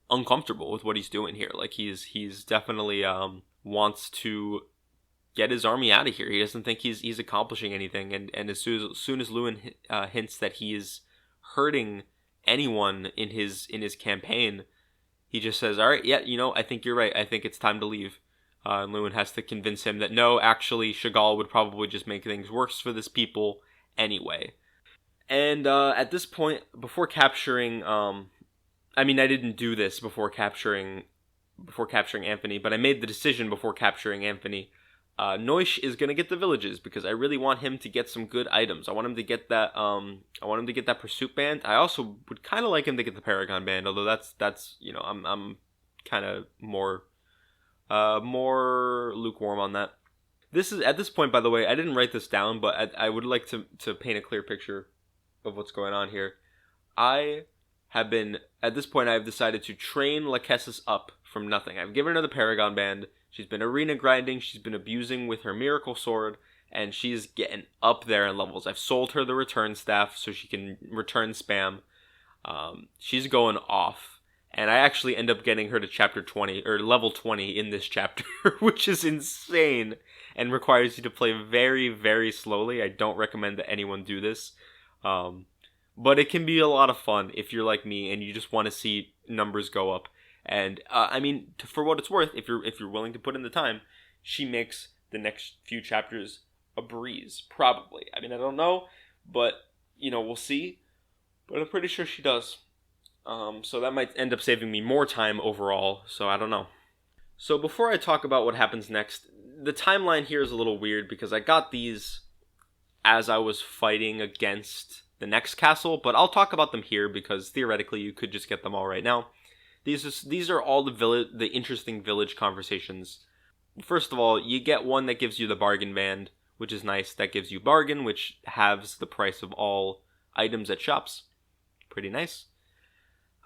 uncomfortable with what he's doing here. Like, he's definitely wants to get his army out of here. He doesn't think he's accomplishing anything, and as soon as Lewin hints that he is hurting anyone in his campaign, he just says, all right, yeah, I think you're right. I think it's time to leave. And Lewin has to convince him that no, actually, Chagall would probably just make things worse for this people anyway. And at this point, before capturing, I didn't do this before capturing Anthony, but I made the decision before capturing Anthony. Noish is gonna get the villages because I really want him to get some good items. I want him to get that. I want him to get that Pursuit Band. I also would kind of like him to get the Paragon Band, although that's I'm kind of more lukewarm on that. This is at this point, by the way, I didn't write this down, but I would like to paint a clear picture of what's going on here. At this point, I've decided to train Lachesis up from nothing. I've given her the Paragon Band. She's been arena grinding, she's been abusing with her Miracle Sword, and she's getting up there in levels. I've sold her the return staff so she can return spam. She's going off, and I actually end up getting her to chapter 20, or level 20 in this chapter, which is insane, and requires you to play very, very slowly. I don't recommend that anyone do this, but it can be a lot of fun if you're like me and you just want to see numbers go up. And for what it's worth, if you're willing to put in the time, she makes the next few chapters a breeze. Probably. I don't know, but we'll see. But I'm pretty sure she does. So that might end up saving me more time overall. So I don't know. So before I talk about what happens next, the timeline here is a little weird because I got these as I was fighting against the next castle, but I'll talk about them here because theoretically you could just get them all right now. These are all the interesting village conversations. First of all, you get one that gives you the bargain band, which is nice. That gives you bargain, which halves the price of all items at shops. Pretty nice.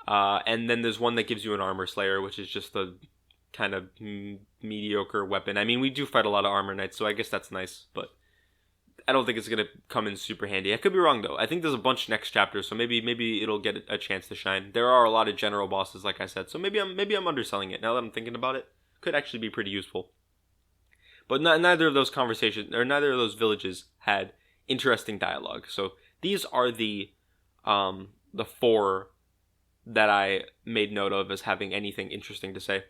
And then there's one that gives you an armor slayer, which is just a kind of mediocre weapon. I mean, we do fight a lot of armor knights, so I guess that's nice, but I don't think it's going to come in super handy. I could be wrong, though. I think there's a bunch next chapter, so maybe it'll get a chance to shine. There are a lot of general bosses, like I said, so maybe I'm underselling it. Now that I'm thinking about it, could actually be pretty useful. But neither of those conversations, or neither of those villages had interesting dialogue. So these are the 4 that I made note of as having anything interesting to say.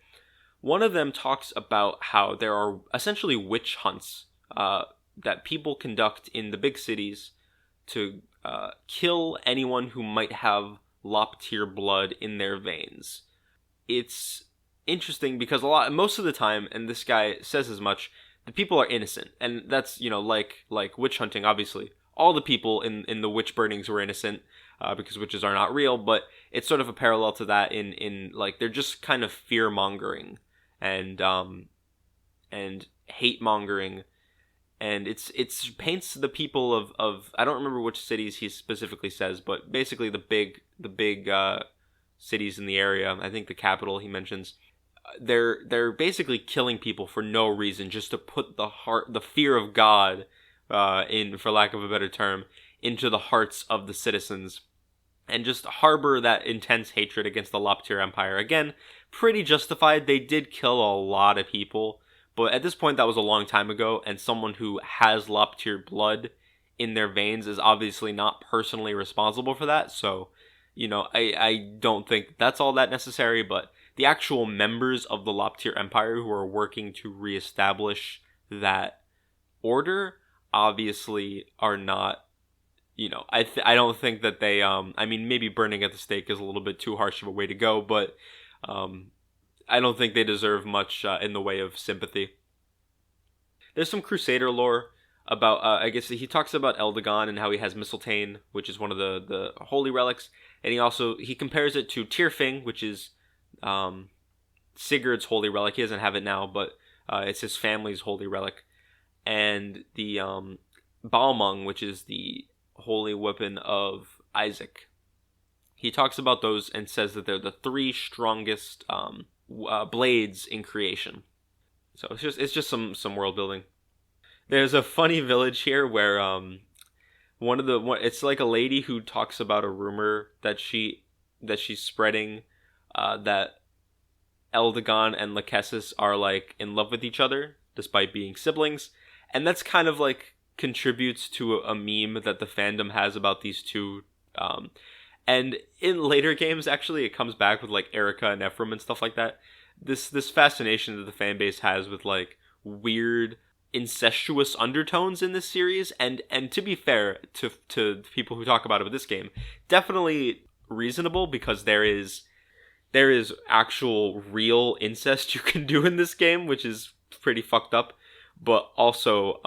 One of them talks about how there are essentially witch hunts that people conduct in the big cities to kill anyone who might have lop-tier blood in their veins. It's interesting because most of the time, and this guy says as much, the people are innocent, and that's, like witch hunting, obviously. All the people in the witch burnings were innocent, because witches are not real, but it's sort of a parallel to that in like, they're just kind of fear-mongering and hate-mongering, and it's paints the people of I don't remember which cities he specifically says, but basically the big cities in the area. I think the capital he mentions. They're basically killing people for no reason, just to put the fear of God, in, for lack of a better term, into the hearts of the citizens, and just harbor that intense hatred against the Lop-Tier Empire. Again, pretty justified. They did kill a lot of people, but at this point that was a long time ago, and someone who has Lop-Tier blood in their veins is obviously not personally responsible for that, so, I don't think that's all that necessary, but the actual members of the Lop-Tier Empire who are working to reestablish that order obviously are not, I don't think that they, maybe burning at the stake is a little bit too harsh of a way to go, but I don't think they deserve much in the way of sympathy. There's some Crusader lore about, I guess he talks about Eldegon and how he has Mistletoe, which is one of the holy relics, and he compares it to Tyrfing, which is Sigurd's holy relic. He doesn't have it now, but it's his family's holy relic. And the Balmung, which is the holy weapon of Isaac. He talks about those and says that they're the 3 strongest blades in creation. So it's just some world building. There's a funny village here where it's like a lady who talks about a rumor that she's spreading, that Eldegon and Lachesis are like in love with each other despite being siblings, and that's kind of like contributes to a meme that the fandom has about these two. And in later games, actually, it comes back with like Erica and Ephraim and stuff like that. This fascination that the fan base has with like weird incestuous undertones in this series, and to be fair to people who talk about it with this game, definitely reasonable, because there is actual real incest you can do in this game, which is pretty fucked up. But also,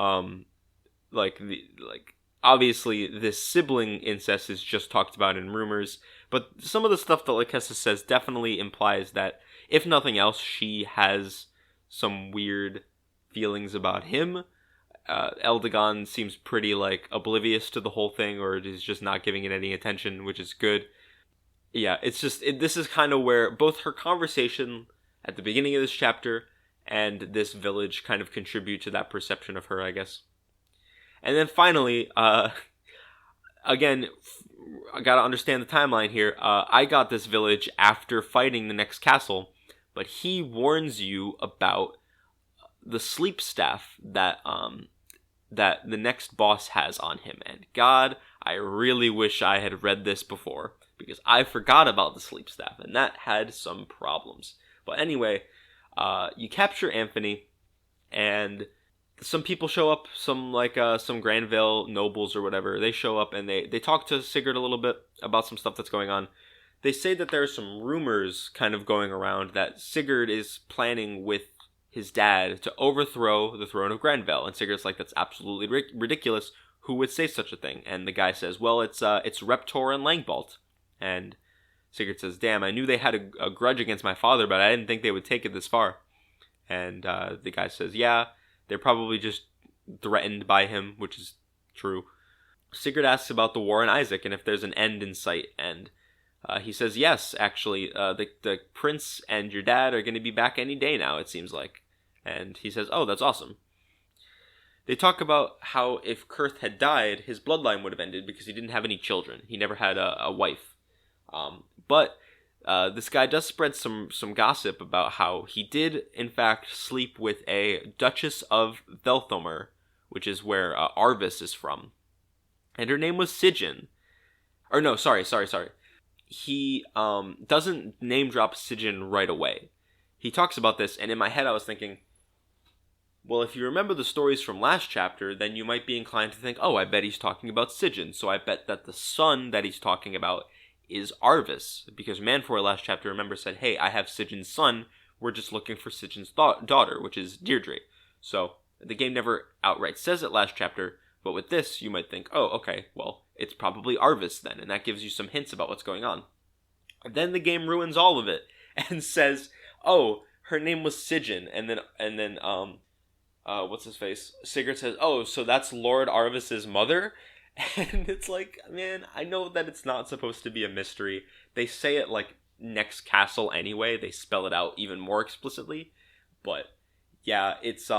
obviously this sibling incest is just talked about in rumors, but some of the stuff that Lachesis says definitely implies that, if nothing else, she has some weird feelings about him. Eldegon seems pretty oblivious to the whole thing, or is just not giving it any attention, which is good. Yeah, it's just, this is kind of where both her conversation at the beginning of this chapter and this village kind of contribute to that perception of her, I guess. And then finally, again, I gotta understand the timeline here. I got this village after fighting the next castle, but he warns you about the sleep staff that the next boss has on him. And God, I really wish I had read this before, because I forgot about the sleep staff, and that had some problems. But anyway, you capture Anthony, and some people show up, some Granville nobles or whatever. They show up and they talk to Sigurd a little bit about some stuff that's going on. They say that there are some rumors kind of going around that Sigurd is planning with his dad to overthrow the throne of Granville. And Sigurd's like, that's absolutely ridiculous. who would say such a thing? And the guy says, well, it's Reptor and Langbalt. And Sigurd says, damn, I knew they had a grudge against my father, but I didn't think they would take it this far. And the guy says, yeah, they're probably just threatened by him, which is true. Sigurd asks about the war in Isaac and if there's an end in sight. And he says, yes, actually, the prince and your dad are going to be back any day now, it seems like. And he says, oh, that's awesome. They talk about how if Kurth had died, his bloodline would have ended because he didn't have any children. He never had a wife. But this guy does spread some gossip about how he did, in fact, sleep with a Duchess of Velthomer, which is where Arvis is from. And her name was Sigyn. Or no, sorry. He doesn't name drop Sigyn right away. He talks about this, and in my head I was thinking, well, if you remember the stories from last chapter, then you might be inclined to think, oh, I bet he's talking about Sigyn, so I bet that the son that he's talking about is Arvis, because Manfor last chapter, remember, said, hey, I have Sigyn's son, we're just looking for Sigyn's daughter, which is Deirdre. So, the game never outright says it last chapter, but with this, you might think, oh, okay, well, it's probably Arvis then, and that gives you some hints about what's going on. And then the game ruins all of it, and says, oh, her name was Sigyn, and then what's his face? Sigurd says, oh, so that's Lord Arvis's mother? And it's like, man, I know that it's not supposed to be a mystery. They say it like next castle anyway. They spell it out even more explicitly. But yeah, it's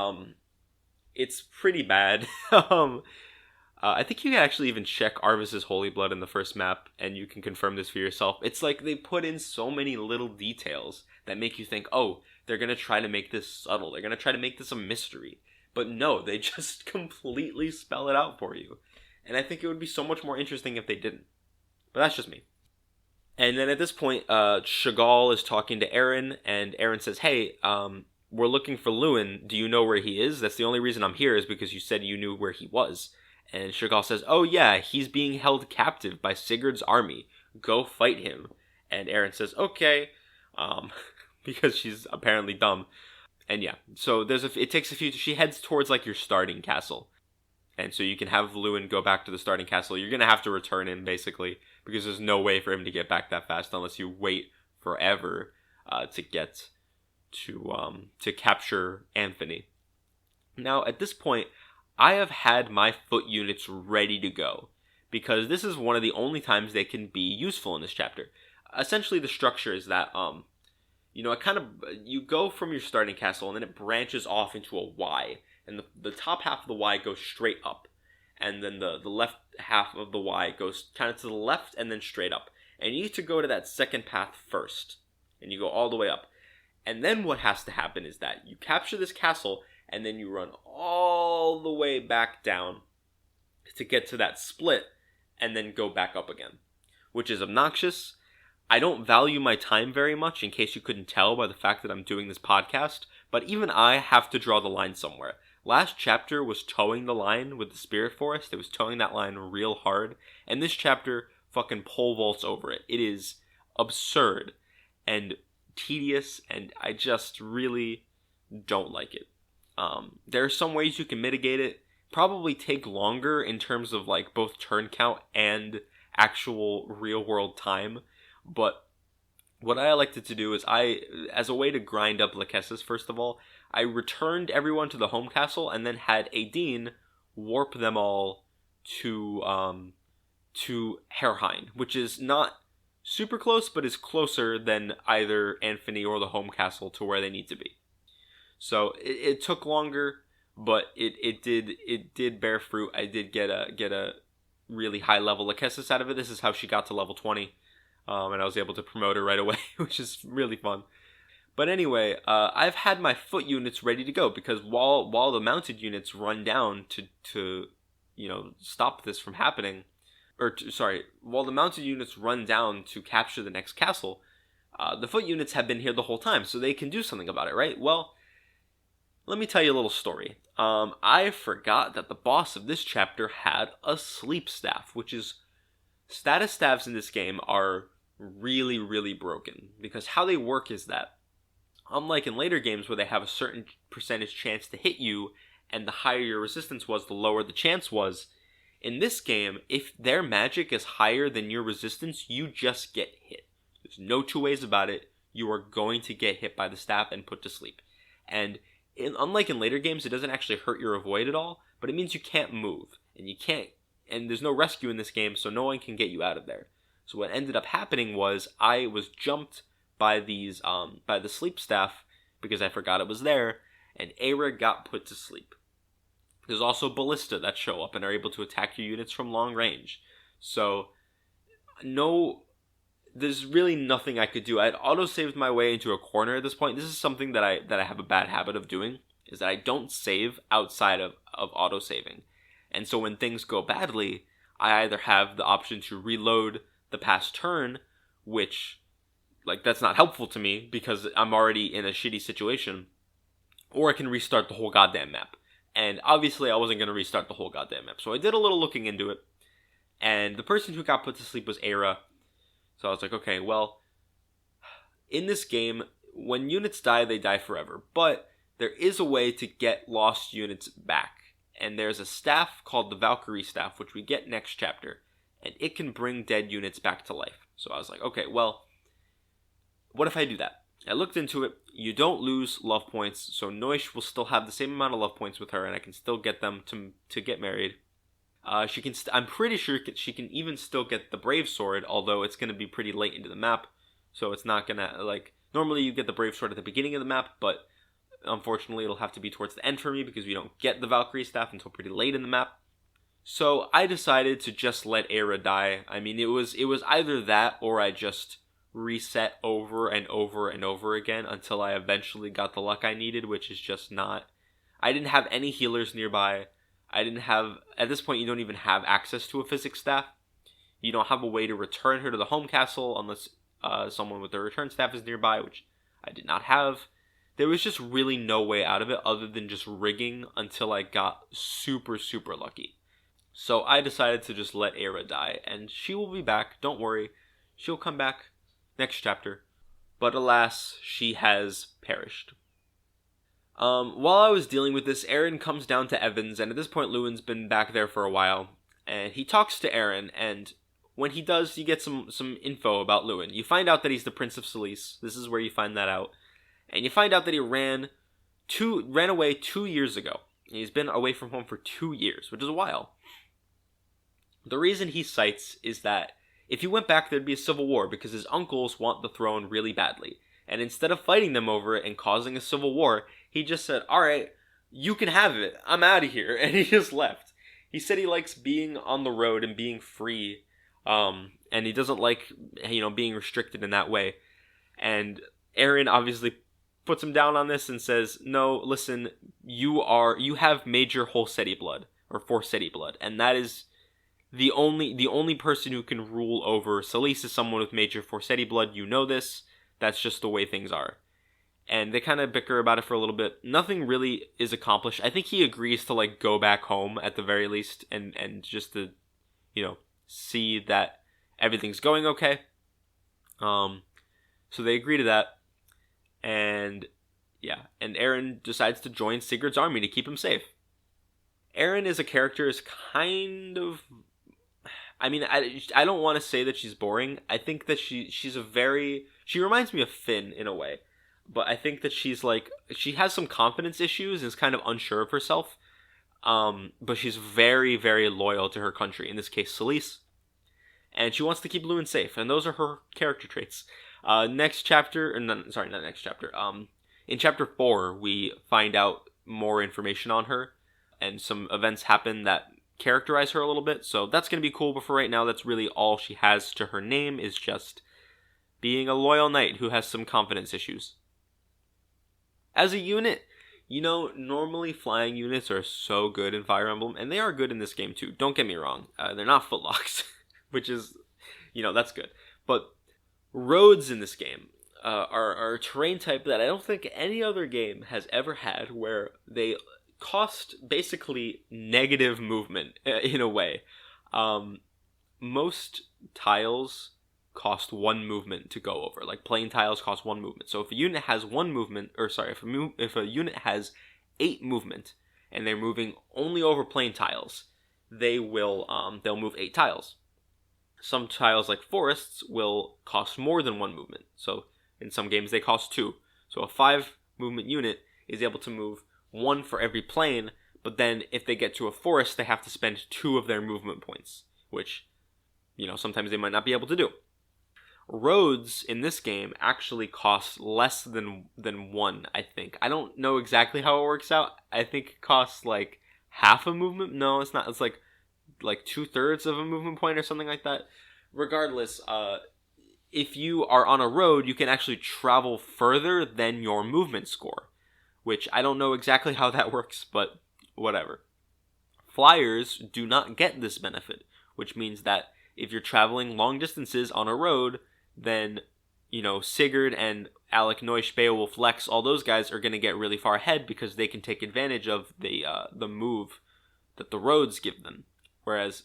pretty bad. I think you can actually even check Arvis's Holy Blood in the first map, and you can confirm this for yourself. It's like they put in so many little details that make you think, oh, they're going to try to make this subtle. They're going to try to make this a mystery. But no, they just completely spell it out for you. And I think it would be so much more interesting if they didn't. But that's just me. And then at this point, Chagall is talking to Aaron, and Aaron says, hey, we're looking for Lewin. Do you know where he is? That's the only reason I'm here is because you said you knew where he was. And Chagall says, oh yeah, he's being held captive by Sigurd's army. Go fight him. And Aaron says, okay, because she's apparently dumb. And yeah, so it takes a few, she heads towards like your starting castle. And so you can have Lewin go back to the starting castle. You're going to have to return him, basically, because there's no way for him to get back that fast unless you wait forever to get to capture Anthony. Now, at this point, I have had my foot units ready to go, because this is one of the only times they can be useful in this chapter. Essentially, the structure is that, you go from your starting castle, and then it branches off into a Y. And the top half of the Y goes straight up. And then the left half of the Y goes kind of to the left and then straight up. And you need to go to that second path first. And you go all the way up. And then what has to happen is that you capture this castle and then you run all the way back down to get to that split and then go back up again. Which is obnoxious. I don't value my time very much, in case you couldn't tell by the fact that I'm doing this podcast. But even I have to draw the line somewhere. Last chapter was towing the line with the Spirit Forest. It was towing that line real hard. And this chapter fucking pole vaults over it. It is absurd and tedious, and I just really don't like it. There are some ways you can mitigate it. Probably take longer in terms of like both turn count and actual real world time. But what I elected to do is as a way to grind up Lachesis, first of all, I returned everyone to the home castle and then had Aideen warp them all to Herrheim, which is not super close, but is closer than either Anthony or the home castle to where they need to be. So it took longer, but it did bear fruit. I did get a really high level Lachesis out of it. This is how she got to level 20. And I was able to promote her right away, which is really fun. But anyway, I've had my foot units ready to go, because while the mounted units run down to stop this from happening, while the mounted units run down to capture the next castle, the foot units have been here the whole time, so they can do something about it, right? Well, let me tell you a little story. I forgot that the boss of this chapter had a sleep staff, which is... Status staffs in this game are really, really broken, because how they work is that, unlike in later games where they have a certain percentage chance to hit you, and the higher your resistance was, the lower the chance was, In this game, if their magic is higher than your resistance, you just get hit. There's no two ways about it. You are going to get hit by the staff and put to sleep. And unlike in later games, it doesn't actually hurt your avoid at all, but it means you can't move. And there's no rescue in this game, so no one can get you out of there. So what ended up happening was I was jumped by the sleep staff because I forgot it was there, and Aira got put to sleep. There's also ballista that show up and are able to attack your units from long range. So there's really nothing I could do. I had auto-saved my way into a corner at this point. This is something that I have a bad habit of doing, is that I don't save outside of auto-saving. And so when things go badly, I either have the option to reload the past turn, which, that's not helpful to me because I'm already in a shitty situation, or I can restart the whole goddamn map. And obviously I wasn't going to restart the whole goddamn map. So I did a little looking into it. And the person who got put to sleep was Aira. So I was like, okay, well, in this game, when units die, they die forever. But there is a way to get lost units back. And there's a staff called the Valkyrie staff, which we get next chapter. And it can bring dead units back to life. So I was like, okay, well, what if I do that? I looked into it. You don't lose love points, so Noish will still have the same amount of love points with her, and I can still get them to get married. She can. I'm pretty sure she can even still get the Brave Sword, although it's going to be pretty late into the map, so it's not gonna normally you get the Brave Sword at the beginning of the map, but unfortunately it'll have to be towards the end for me because we don't get the Valkyrie staff until pretty late in the map. So I decided to just let Aira die. I mean, it was either that or I just reset over and over and over again until I eventually got the luck I needed, which is just not. I didn't have any healers nearby. I didn't have, at this point you don't even have access to a physics staff. You don't have a way to return her to the home castle unless someone with a return staff is nearby, which I did not have. There was just really no way out of it other than just rigging until I got super, super lucky. So I decided to just let Aira die, and she will be back, don't worry. She'll come back next chapter. But alas, she has perished. While I was dealing with this, Aaron comes down to Evans, and at this point Lewin's been back there for a while, and he talks to Aaron, and when he does, you get some info about Lewin. You find out that he's the Prince of Salice. This is where you find that out. And you find out that he ran away 2 years ago. He's been away from home for 2 years, which is a while. The reason he cites is that if he went back, there'd be a civil war because his uncles want the throne really badly. And instead of fighting them over it and causing a civil war, he just said, alright, you can have it. I'm out of here. And he just left. He said he likes being on the road and being free. And he doesn't like, being restricted in that way. And Aaron obviously puts him down on this and says, no, listen, you have major Holseti blood, or Forseti blood. And that is the only person who can rule over Salice is someone with major Forseti blood. You know this. That's just the way things are. And they kind of bicker about it for a little bit. Nothing really is accomplished. I think he agrees to go back home at the very least and just to, see that everything's going okay. So they agree to that. And yeah, and Aaron decides to join Sigurd's army to keep him safe. Aaron as a character is kind of, I don't want to say that she's boring. I think that she reminds me of Finn in a way. But I think that she has some confidence issues and is kind of unsure of herself. But she's very, very loyal to her country, in this case, Salice. And she wants to keep Lewin safe, and those are her character traits. Next chapter, not next chapter. In chapter 4, we find out more information on her, and some events happen that characterize her a little bit, so that's going to be cool, but for right now, that's really all she has to her name, is just being a loyal knight who has some confidence issues. As a unit, normally flying units are so good in Fire Emblem, and they are good in this game too, don't get me wrong. They're not footlocks, which is, that's good. But roads in this game are a terrain type that I don't think any other game has ever had, where they cost basically negative movement in a way. Most tiles cost 1 movement to go over. Like plain tiles cost 1 movement. So if a unit has 1 movement, if a unit has 8 movement and they're moving only over plain tiles, they'll move 8 tiles. Some tiles like forests will cost more than 1 movement. So in some games they cost 2. So a 5 movement unit is able to move 1 for every plane, but then if they get to a forest, they have to spend 2 of their movement points, which, sometimes they might not be able to do. Roads in this game actually cost less than 1, I think. I don't know exactly how it works out. I think it costs like half a movement. No, it's not. It's like 2/3 of a movement point or something like that. Regardless, if you are on a road, you can actually travel further than your movement score, which I don't know exactly how that works, but whatever. Flyers do not get this benefit, which means that if you're traveling long distances on a road, then, Sigurd and Alec, Neusch, Beowulf, Lex, all those guys are going to get really far ahead because they can take advantage of the move that the roads give them. Whereas,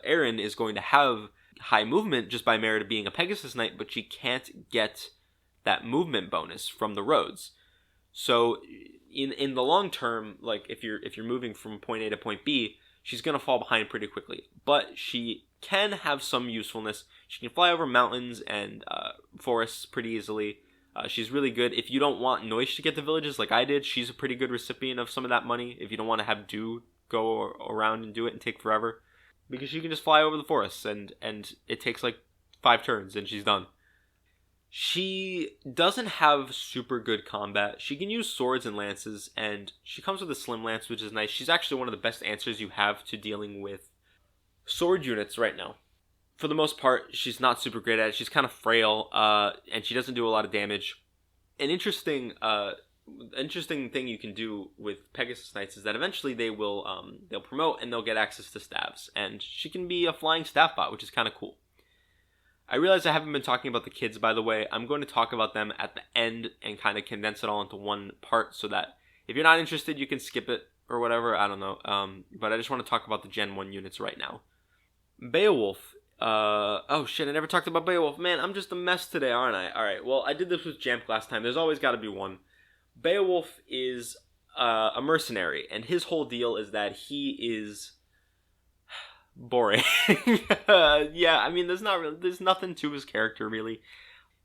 Erin is going to have high movement just by merit of being a Pegasus Knight, but she can't get that movement bonus from the roads. So in the long term, like if you're moving from point A to point B, she's going to fall behind pretty quickly. But she can have some usefulness. She can fly over mountains and forests pretty easily. She's really good. If you don't want Neusch to get the villages like I did, she's a pretty good recipient of some of that money. If you don't want to have Dew go around and do it and take forever, because she can just fly over the forests and it takes like 5 turns and she's done. She doesn't have super good combat. She can use swords and lances, and she comes with a slim lance, which is nice. She's actually one of the best answers you have to dealing with sword units right now. For the most part, she's not super great at it. She's kind of frail, and she doesn't do a lot of damage. An interesting thing you can do with Pegasus Knights is that eventually they'll promote and they'll get access to staves, and she can be a flying staff bot, which is kind of cool. I realize I haven't been talking about the kids, by the way. I'm going to talk about them at the end and kind of condense it all into one part so that if you're not interested, you can skip it or whatever. I don't know. But I just want to talk about the Gen 1 units right now. Beowulf. Oh shit, I never talked about Beowulf. Man, I'm just a mess today, aren't I? Alright, well, I did this with Jamp last time. There's always got to be one. Beowulf is a mercenary, and his whole deal is that he is boring. Yeah, I mean, there's nothing to his character, really.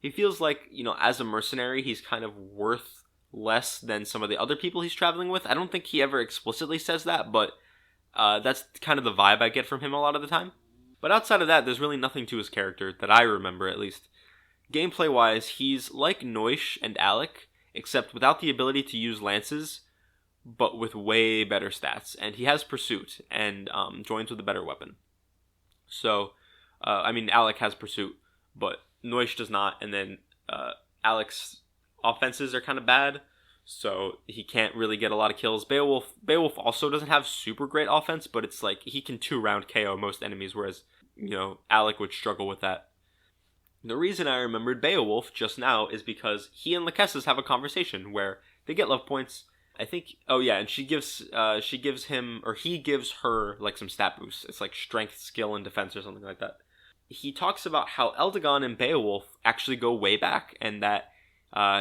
He feels like, as a mercenary, he's kind of worth less than some of the other people he's traveling with. I don't think he ever explicitly says that, but that's kind of the vibe I get from him a lot of the time. But outside of that, there's really nothing to his character, that I remember at least. Gameplay-wise, he's like Neusch and Alec, except without the ability to use lances, but with way better stats. And he has Pursuit, and joins with a better weapon. So, Alec has Pursuit, but Neusch does not, and then Alec's offenses are kind of bad, so he can't really get a lot of kills. Beowulf also doesn't have super great offense, but it's like he can 2-round KO most enemies, whereas, Alec would struggle with that. The reason I remembered Beowulf just now is because he and Lachesis have a conversation where they get love points. I think, and he gives her like some stat boosts. It's like strength, skill, and defense or something like that. He talks about how Eldagon and Beowulf actually go way back, and that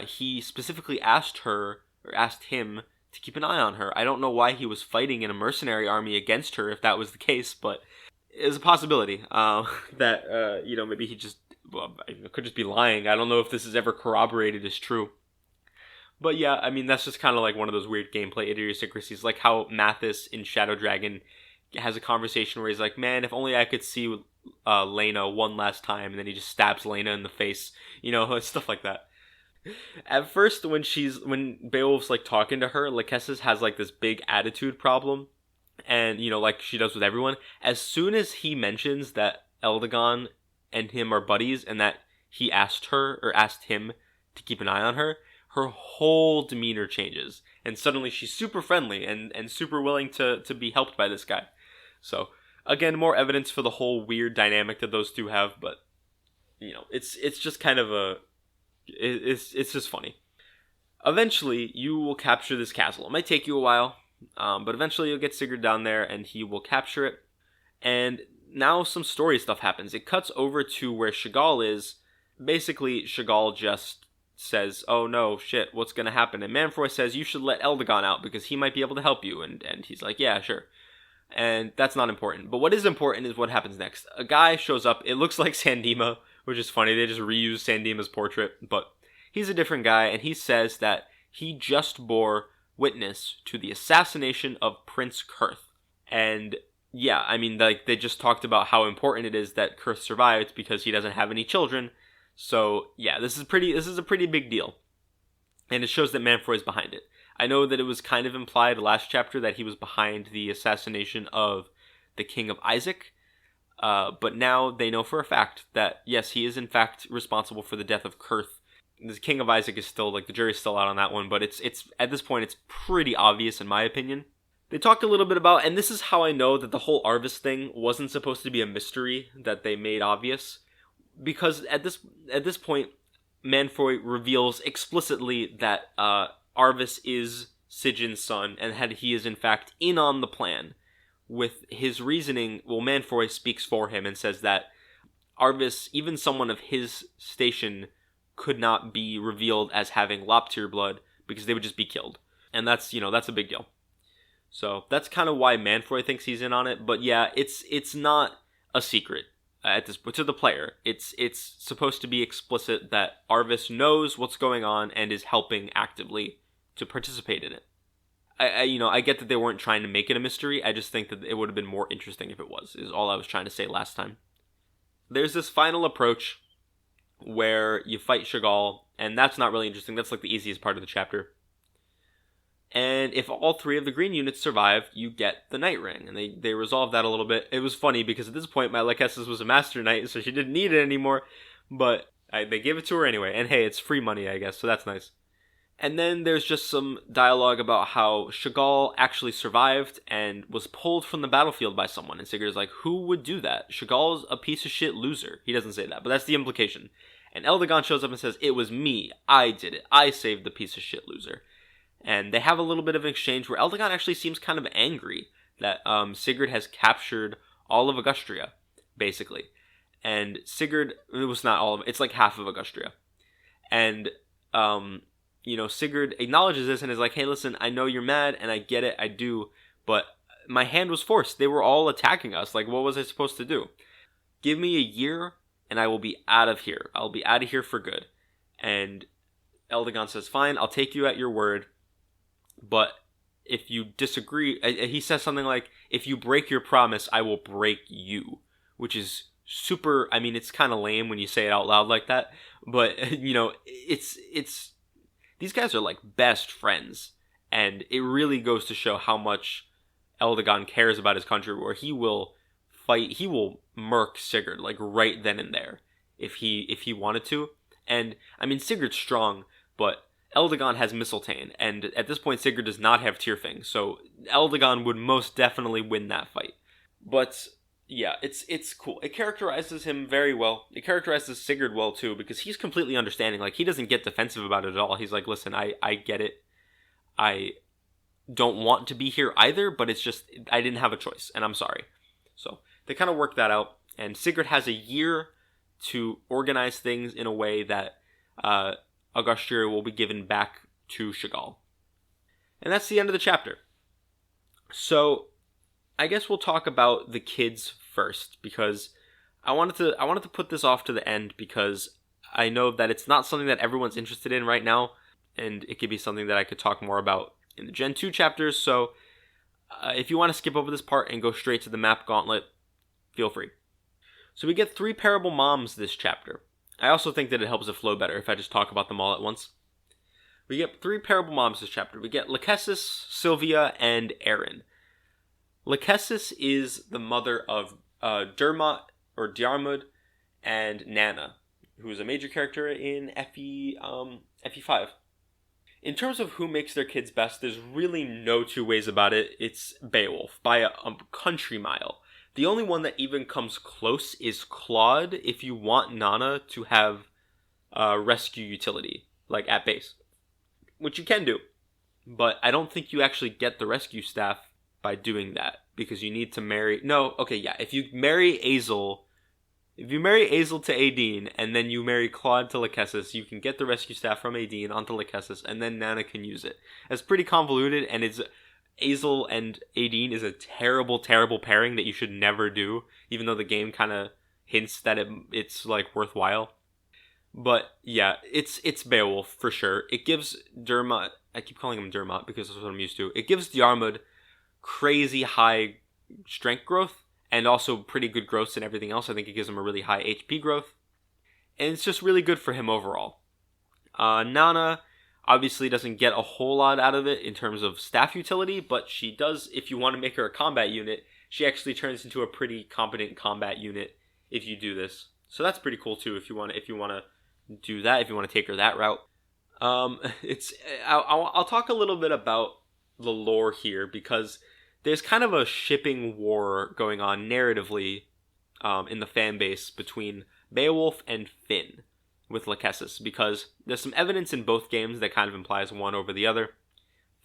he specifically asked him to keep an eye on her. I don't know why he was fighting in a mercenary army against her if that was the case, but it's a possibility that maybe he could just be lying. I don't know if this is ever corroborated as true. But yeah, I mean, that's just kind of like one of those weird gameplay idiosyncrasies, like how Mathis in Shadow Dragon has a conversation where he's like, man, if only I could see Lena one last time, and then he just stabs Lena in the face, stuff like that. At first, when Beowulf's like talking to her, Lachesis has like this big attitude problem, and like she does with everyone. As soon as he mentions that Eldagon and him are buddies, and that he asked him to keep an eye on her, her whole demeanor changes, and suddenly she's super friendly and super willing to be helped by this guy. So again, more evidence for the whole weird dynamic that those two have, but it's just kind of it's just funny. Eventually, you will capture this castle. It might take you a while, but eventually you'll get Sigurd down there, and he will capture it. And now some story stuff happens. It cuts over to where Chagall is. Basically, Chagall just says, oh no, shit, what's gonna happen? And Manfroy says, you should let Eldagon out because he might be able to help you. And he's like, yeah, sure. And that's not important. But what is important is what happens next. A guy shows up. It looks like Sandima, which is funny. They just reused Sandima's portrait. But he's a different guy, and he says that he just bore witness to the assassination of Prince Kurth. And yeah, I mean, like, they just talked about how important it is that Kurth survived because he doesn't have any children. So yeah, this is a pretty big deal. And it shows that Manfroy is behind it. I know that it was kind of implied last chapter that he was behind the assassination of the King of Isaac, but now they know for a fact that, yes, he is in fact responsible for the death of Kurth. The King of Isaac is still, like, the jury's still out on that one, but it's at this point, it's pretty obvious in my opinion. They talked a little bit about, and this is how I know that the whole Arvis thing wasn't supposed to be a mystery that they made obvious, because at this point, Manfroy reveals explicitly that Arvis is Sigyn's son, and that he is in fact in on the plan. With his reasoning, well, Manfroy speaks for him and says that Arvis, even someone of his station, could not be revealed as having Loptir blood because they would just be killed. And that's a big deal. So that's kind of why Manfroy thinks he's in on it. But yeah, it's not a secret at this to the player. It's supposed to be explicit that Arvis knows what's going on and is helping actively to participate in it. I get that they weren't trying to make it a mystery. I just think that it would have been more interesting if it was, is all I was trying to say last time. There's this final approach where you fight Chagall, and that's not really interesting. That's like the easiest part of the chapter. And if all three of the green units survive, you get the Knight Ring. And they resolved that a little bit. It was funny because at this point, my Lachesis was a Master Knight, so she didn't need it anymore. But they gave it to her anyway. And hey, it's free money, I guess, so that's nice. And then there's just some dialogue about how Chagall actually survived and was pulled from the battlefield by someone. And Sigurd's like, who would do that? Chagall's a piece of shit loser. He doesn't say that, but that's the implication. And Eldegon shows up and says, it was me. I did it. I saved the piece of shit loser. And they have a little bit of an exchange where Eldegon actually seems kind of angry that Sigurd has captured all of Augustria, basically. And Sigurd, it was not all of it, it's like half of Augustria. And Sigurd acknowledges this and is like, hey, listen, I know you're mad, and I get it, I do, but my hand was forced. They were all attacking us. Like, what was I supposed to do? Give me a year, and I will be out of here. I'll be out of here for good. And Eldegon says, fine, I'll take you at your word, but if you disagree, he says something like, if you break your promise, I will break you, which is super, I mean, it's kind of lame when you say it out loud like that, but, it's these guys are like best friends, and it really goes to show how much Eldegon cares about his country, where he will murk Sigurd, like, right then and there, if he wanted to. And, I mean, Sigurd's strong, but Eldegon has Mistletoe, and at this point Sigurd does not have Tyrfing, so Eldegon would most definitely win that fight. But yeah, it's cool. It characterizes him very well. It characterizes Sigurd well too, because he's completely understanding. Like, he doesn't get defensive about it at all. He's like, listen, I get it. I don't want to be here either, but it's just, I didn't have a choice, and I'm sorry. So they kind of work that out, and Sigurd has a year to organize things in a way that Augustria will be given back to Chagall. And that's the end of the chapter. So I guess we'll talk about the kids first, because I wanted to put this off to the end, because I know that it's not something that everyone's interested in right now, and it could be something that I could talk more about in the Gen 2 chapters. So if you want to skip over this part and go straight to the map gauntlet, feel free. So we get 3 parable moms this chapter. I also think that it helps it flow better if I just talk about them all at once. We get 3 parable moms this chapter. We get Lachesis, Sylvia, and Erin. Lachesis is the mother of Diarmid and Nana, who is a major character in FE5. In terms of who makes their kids best, there's really no two ways about it. It's Beowulf, by a country mile. The only one that even comes close is Claude, if you want Nana to have rescue utility, like at base. Which you can do. But I don't think you actually get the rescue staff by doing that, because you need to marry... No, okay, yeah, if you marry Azel to Aideen, and then you marry Claude to Lachesis, you can get the rescue staff from Aideen onto Lachesis, and then Nana can use it. It's pretty convoluted, and Azel and Adine is a terrible, terrible pairing that you should never do, even though the game kind of hints that it's like worthwhile. But yeah, it's Beowulf for sure. It gives Dermot, I keep calling him Dermot because that's what I'm used to. It gives Diarmid crazy high strength growth and also pretty good growths and everything else. I think it gives him a really high HP growth. And it's just really good for him overall. Nana obviously doesn't get a whole lot out of it in terms of staff utility, but she does, if you want to make her a combat unit, she actually turns into a pretty competent combat unit if you do this. So that's pretty cool too if you want to do that, if you want to take her that route. I'll talk a little bit about the lore here because there's kind of a shipping war going on narratively in the fan base between Beowulf and Finn with Lachesis, because there's some evidence in both games that kind of implies one over the other.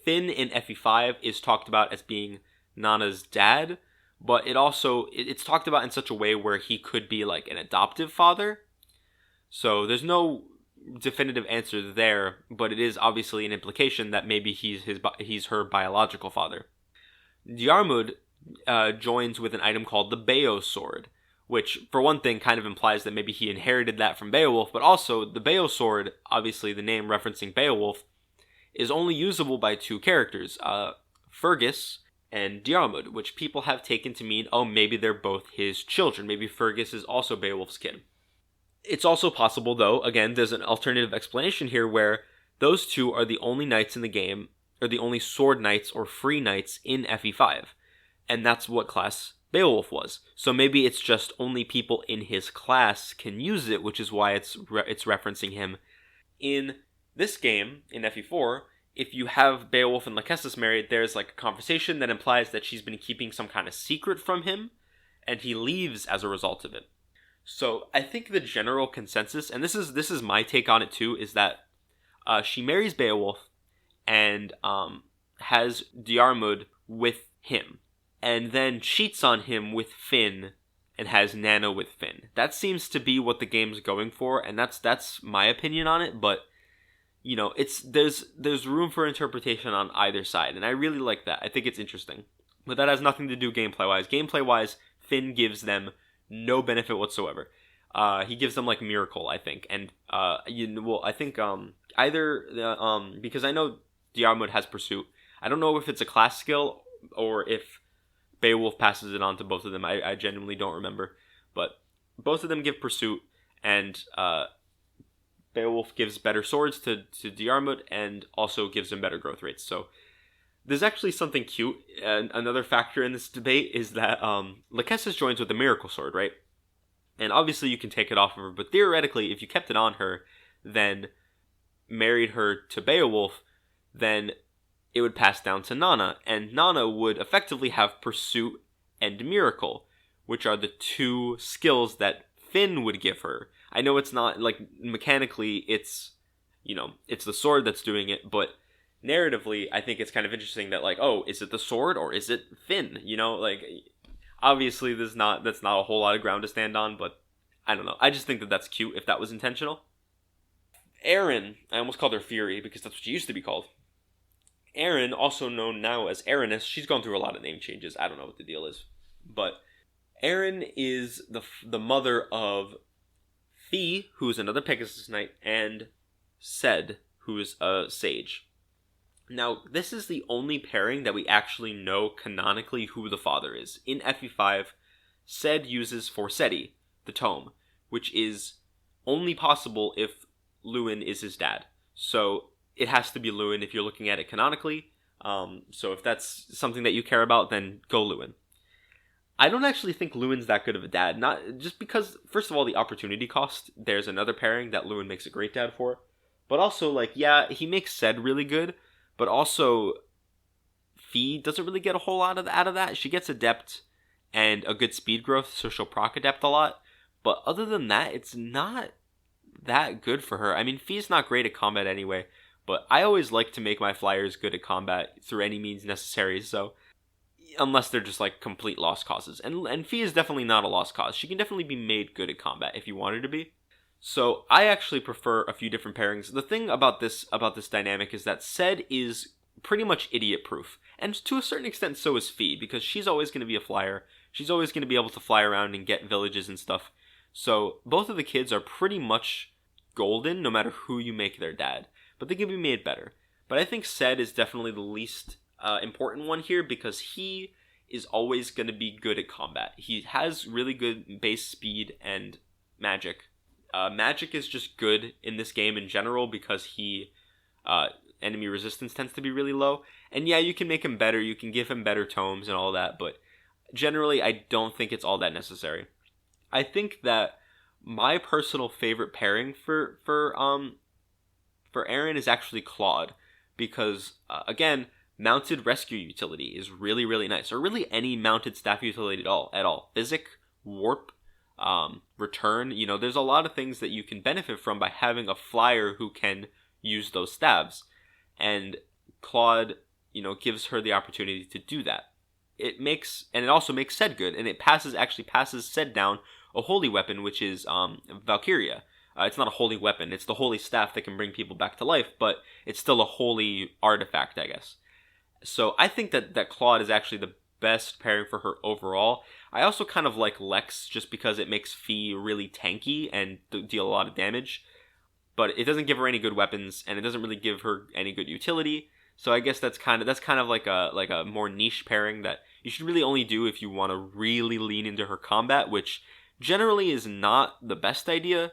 Finn in FE5 is talked about as being Nana's dad, but it's talked about in such a way where he could be like an adoptive father. So there's no definitive answer there, but it is obviously an implication that maybe he's her biological father. Diarmid joins with an item called the Beo sword, which for one thing kind of implies that maybe he inherited that from Beowulf, but also the Beo sword, obviously the name referencing Beowulf, is only usable by two characters, Fergus and Diarmid, which people have taken to mean, oh, maybe they're both his children. Maybe Fergus is also Beowulf's kid. It's also possible, though, again, there's an alternative explanation here where those two are the only knights in the game, or the only sword knights or free knights in FE5. And that's what class Beowulf was. So maybe it's just only people in his class can use it, which is why it's referencing him. In this game, in FE4, if you have Beowulf and Lachesis married, there's like a conversation that implies that she's been keeping some kind of secret from him, and he leaves as a result of it. So I think the general consensus, and this is my take on it too, is that she marries Beowulf and has Diarmid with him, and then cheats on him with Finn and has Nana with Finn. That seems to be what the game's going for, and that's my opinion on it, but you know, there's room for interpretation on either side, and I really like that. I think it's interesting. But that has nothing to do gameplay-wise. Gameplay-wise, Finn gives them no benefit whatsoever. He gives them like Miracle, I think, and I think because I know Diarmid has Pursuit. I don't know if it's a class skill or if Beowulf passes it on to both of them. I genuinely don't remember, but both of them give Pursuit, and Beowulf gives better swords to Diarmid and also gives him better growth rates. So there's actually something cute. And another factor in this debate is that Lachesis joins with the Miracle Sword, right? And obviously you can take it off of her, but theoretically, if you kept it on her, then married her to Beowulf, then it would pass down to Nana, and Nana would effectively have Pursuit and Miracle, which are the two skills that Finn would give her. I know it's not, like, mechanically, it's the sword that's doing it, but narratively, I think it's kind of interesting that, like, oh, is it the sword or is it Finn? You know, like, obviously that's not a whole lot of ground to stand on, but I don't know. I just think that that's cute if that was intentional. Erin, I almost called her Fury because that's what she used to be called. Erin, also known now as Erinus, she's gone through a lot of name changes. I don't know what the deal is. But Erin is the mother of Fee, who's another Pegasus Knight, and Sed, who is a Sage. Now, this is the only pairing that we actually know canonically who the father is. In FE5, Sed uses Forseti, the tome, which is only possible if Luin is his dad. So it has to be Luin if you're looking at it canonically. So if that's something that you care about, then go Luin. I don't actually think Luin's that good of a dad. Not just because, first of all, the opportunity cost. There's another pairing that Luin makes a great dad for. But also, like, yeah, he makes Sed really good. But also, Fee doesn't really get a whole lot out of that. She gets Adept and a good speed growth, so she'll proc Adept a lot. But other than that, it's not that good for her. I mean, Fee's not great at combat anyway. But I always like to make my flyers good at combat through any means necessary, so unless they're just like complete lost causes. And Fee is definitely not a lost cause. She can definitely be made good at combat if you want her to be. So I actually prefer a few different pairings. The thing about this dynamic is that Sed is pretty much idiot proof. And to a certain extent, so is Fee, because she's always going to be a flyer. She's always going to be able to fly around and get villages and stuff. So both of the kids are pretty much golden no matter who you make their dad. But they can be made better. But I think Ced is definitely the least important one here because he is always going to be good at combat. He has really good base speed and magic. Magic is just good in this game in general because enemy resistance tends to be really low. And yeah, you can make him better. You can give him better tomes and all that. But generally, I don't think it's all that necessary. I think that my personal favorite pairing for Aaron is actually Claude. Because, again, mounted rescue utility is really, really nice. Or really any mounted staff utility at all. Physic, warp, return. There's a lot of things that you can benefit from by having a flyer who can use those stabs. And Claude, gives her the opportunity to do that. It also makes Ced good. And it passes Ced down a holy weapon, which is Valkyria. It's not a holy weapon. It's the holy staff that can bring people back to life, but it's still a holy artifact, I guess. So I think that Claude is actually the best pairing for her overall. I also kind of like Lex just because it makes Fee really tanky and deal a lot of damage, but it doesn't give her any good weapons and it doesn't really give her any good utility. So I guess that's kind of like a more niche pairing that you should really only do if you want to really lean into her combat, which generally is not the best idea.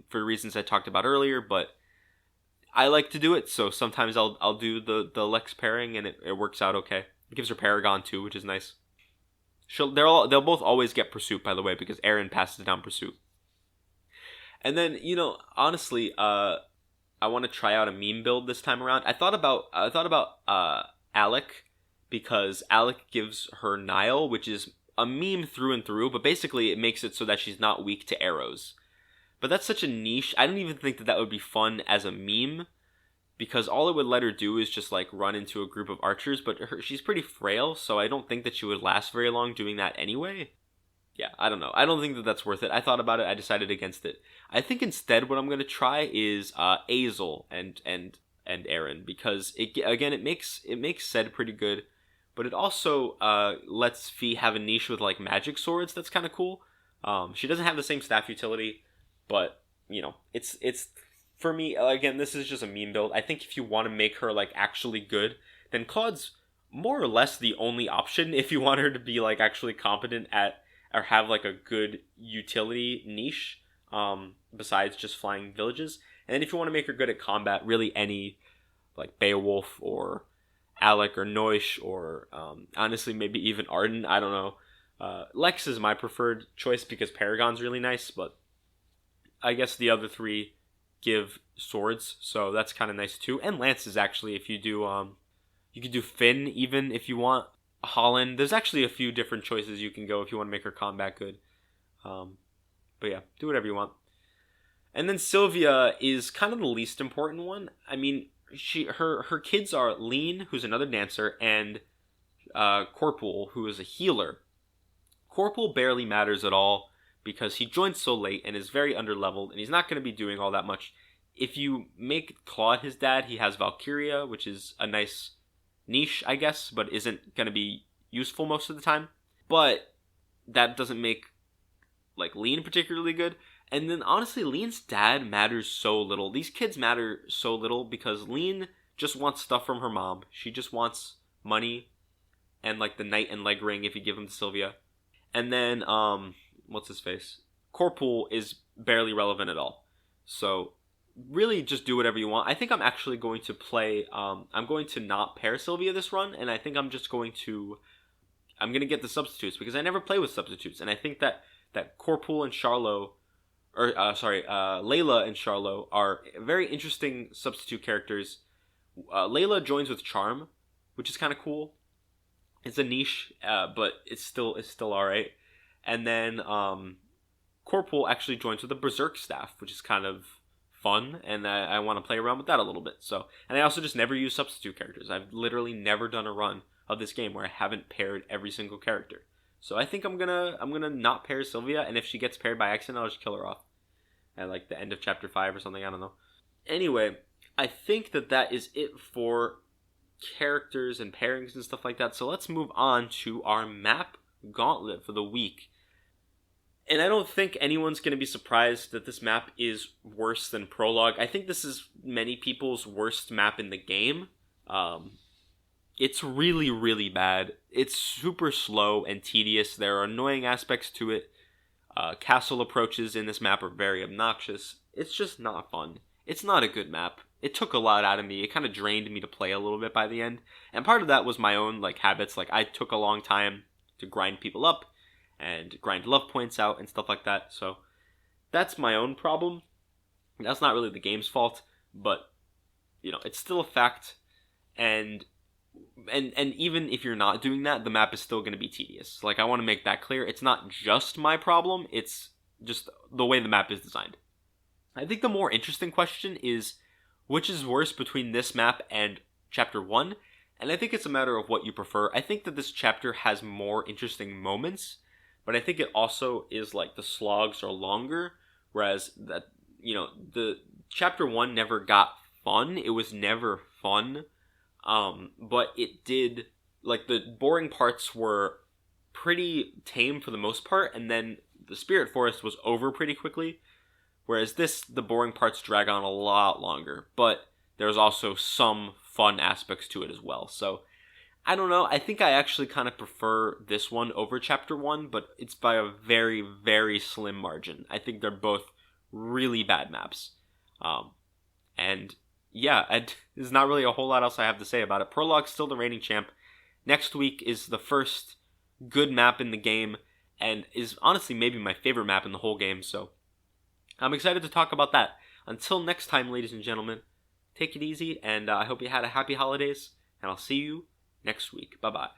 For reasons I talked about earlier, but I like to do it, so sometimes I'll do the Lex pairing, and it works out okay. It gives her Paragon too, which is nice. They'll both always get Pursuit, by the way, because Aaron passes down Pursuit. And then honestly, I want to try out a meme build this time around. I thought about Alec because Alec gives her Nile, which is a meme through and through, but basically it makes it so that she's not weak to arrows. But that's such a niche. I don't even think that would be fun as a meme because all it would let her do is just like run into a group of archers. But she's pretty frail, so I don't think that she would last very long doing that anyway. Yeah, I don't know. I don't think that that's worth it. I thought about it. I decided against it. I think instead what I'm going to try is Azel and Aaron because it makes Ced pretty good, but it also lets Fee have a niche with like magic swords. That's kind of cool. She doesn't have the same staff utility. But, it's for me, again, this is just a meme build. I think if you want to make her, like, actually good, then Claude's more or less the only option if you want her to be, like, actually competent at, or have, like, a good utility niche, besides just flying villages. And then if you want to make her good at combat, really any, like, Beowulf or Alec or Noish or, honestly, maybe even Arden, I don't know. Lex is my preferred choice because Paragon's really nice, but I guess the other three give swords, so that's kind of nice too. And lances, actually, if you do, you could do Finn even if you want. Holyn, there's actually a few different choices you can go if you want to make her combat good. But yeah, do whatever you want. And then Sylvia is kind of the least important one. I mean, her kids are Lean, who's another dancer, and Corporal, who is a healer. Corporal barely matters at all, because he joined so late and is very underleveled, and he's not going to be doing all that much. If you make Claude his dad, he has Valkyria, which is a nice niche, I guess, but isn't going to be useful most of the time. But that doesn't make, like, Lean particularly good. And then, honestly, Lean's dad matters so little. These kids matter so little because Lean just wants stuff from her mom. She just wants money and, like, the knight and leg ring if you give them to Sylvia. And then, what's his face? Corporal is barely relevant at all. So really just do whatever you want. I think I'm actually going to play, I'm going to not pair Sylvia this run, and I think I'm going to get the substitutes because I never play with substitutes. And I think that Corporal and Layla and Charlo are very interesting substitute characters. Layla joins with Charm, which is kind of cool. It's a niche, but it's still alright. And then Corporal actually joins with the Berserk staff, which is kind of fun, and I want to play around with that a little bit. So, and I also just never use substitute characters. I've literally never done a run of this game where I haven't paired every single character. So I think I'm gonna not pair Sylvia, and if she gets paired by accident, I'll just kill her off at like the end of chapter 5 or something. I don't know. Anyway, I think that is it for characters and pairings and stuff like that. So let's move on to our map gauntlet for the week. And I don't think anyone's going to be surprised that this map is worse than Prologue. I think this is many people's worst map in the game. It's really, really bad. It's super slow and tedious. There are annoying aspects to it. Castle approaches in this map are very obnoxious. It's just not fun. It's not a good map. It took a lot out of me. It kind of drained me to play a little bit by the end. And part of that was my own habits. I took a long time to grind people up and grind love points out and stuff like that. So that's my own problem. That's not really the game's fault, but it's still a fact. And even if you're not doing that, the map is still going to be tedious. I want to make that clear. It's not just my problem. It's just the way the map is designed. I think the more interesting question is, which is worse between this map and Chapter 1? And I think it's a matter of what you prefer. I think that this chapter has more interesting moments, but I think it also is the slogs are longer, whereas that, the Chapter 1 never got fun. It was never fun. But it did, the boring parts were pretty tame for the most part, and then the Spirit Forest was over pretty quickly, whereas the boring parts drag on a lot longer, but there's also some fun aspects to it as well. So, I don't know, I think I actually kind of prefer this one over Chapter 1, but it's by a very, very slim margin. I think they're both really bad maps. And yeah, there's not really a whole lot else I have to say about it. Prologue's still the reigning champ. Next week is the first good map in the game, and is honestly maybe my favorite map in the whole game, so I'm excited to talk about that. Until next time, ladies and gentlemen, take it easy, and I hope you had a happy holidays, and I'll see you next week. Bye-bye.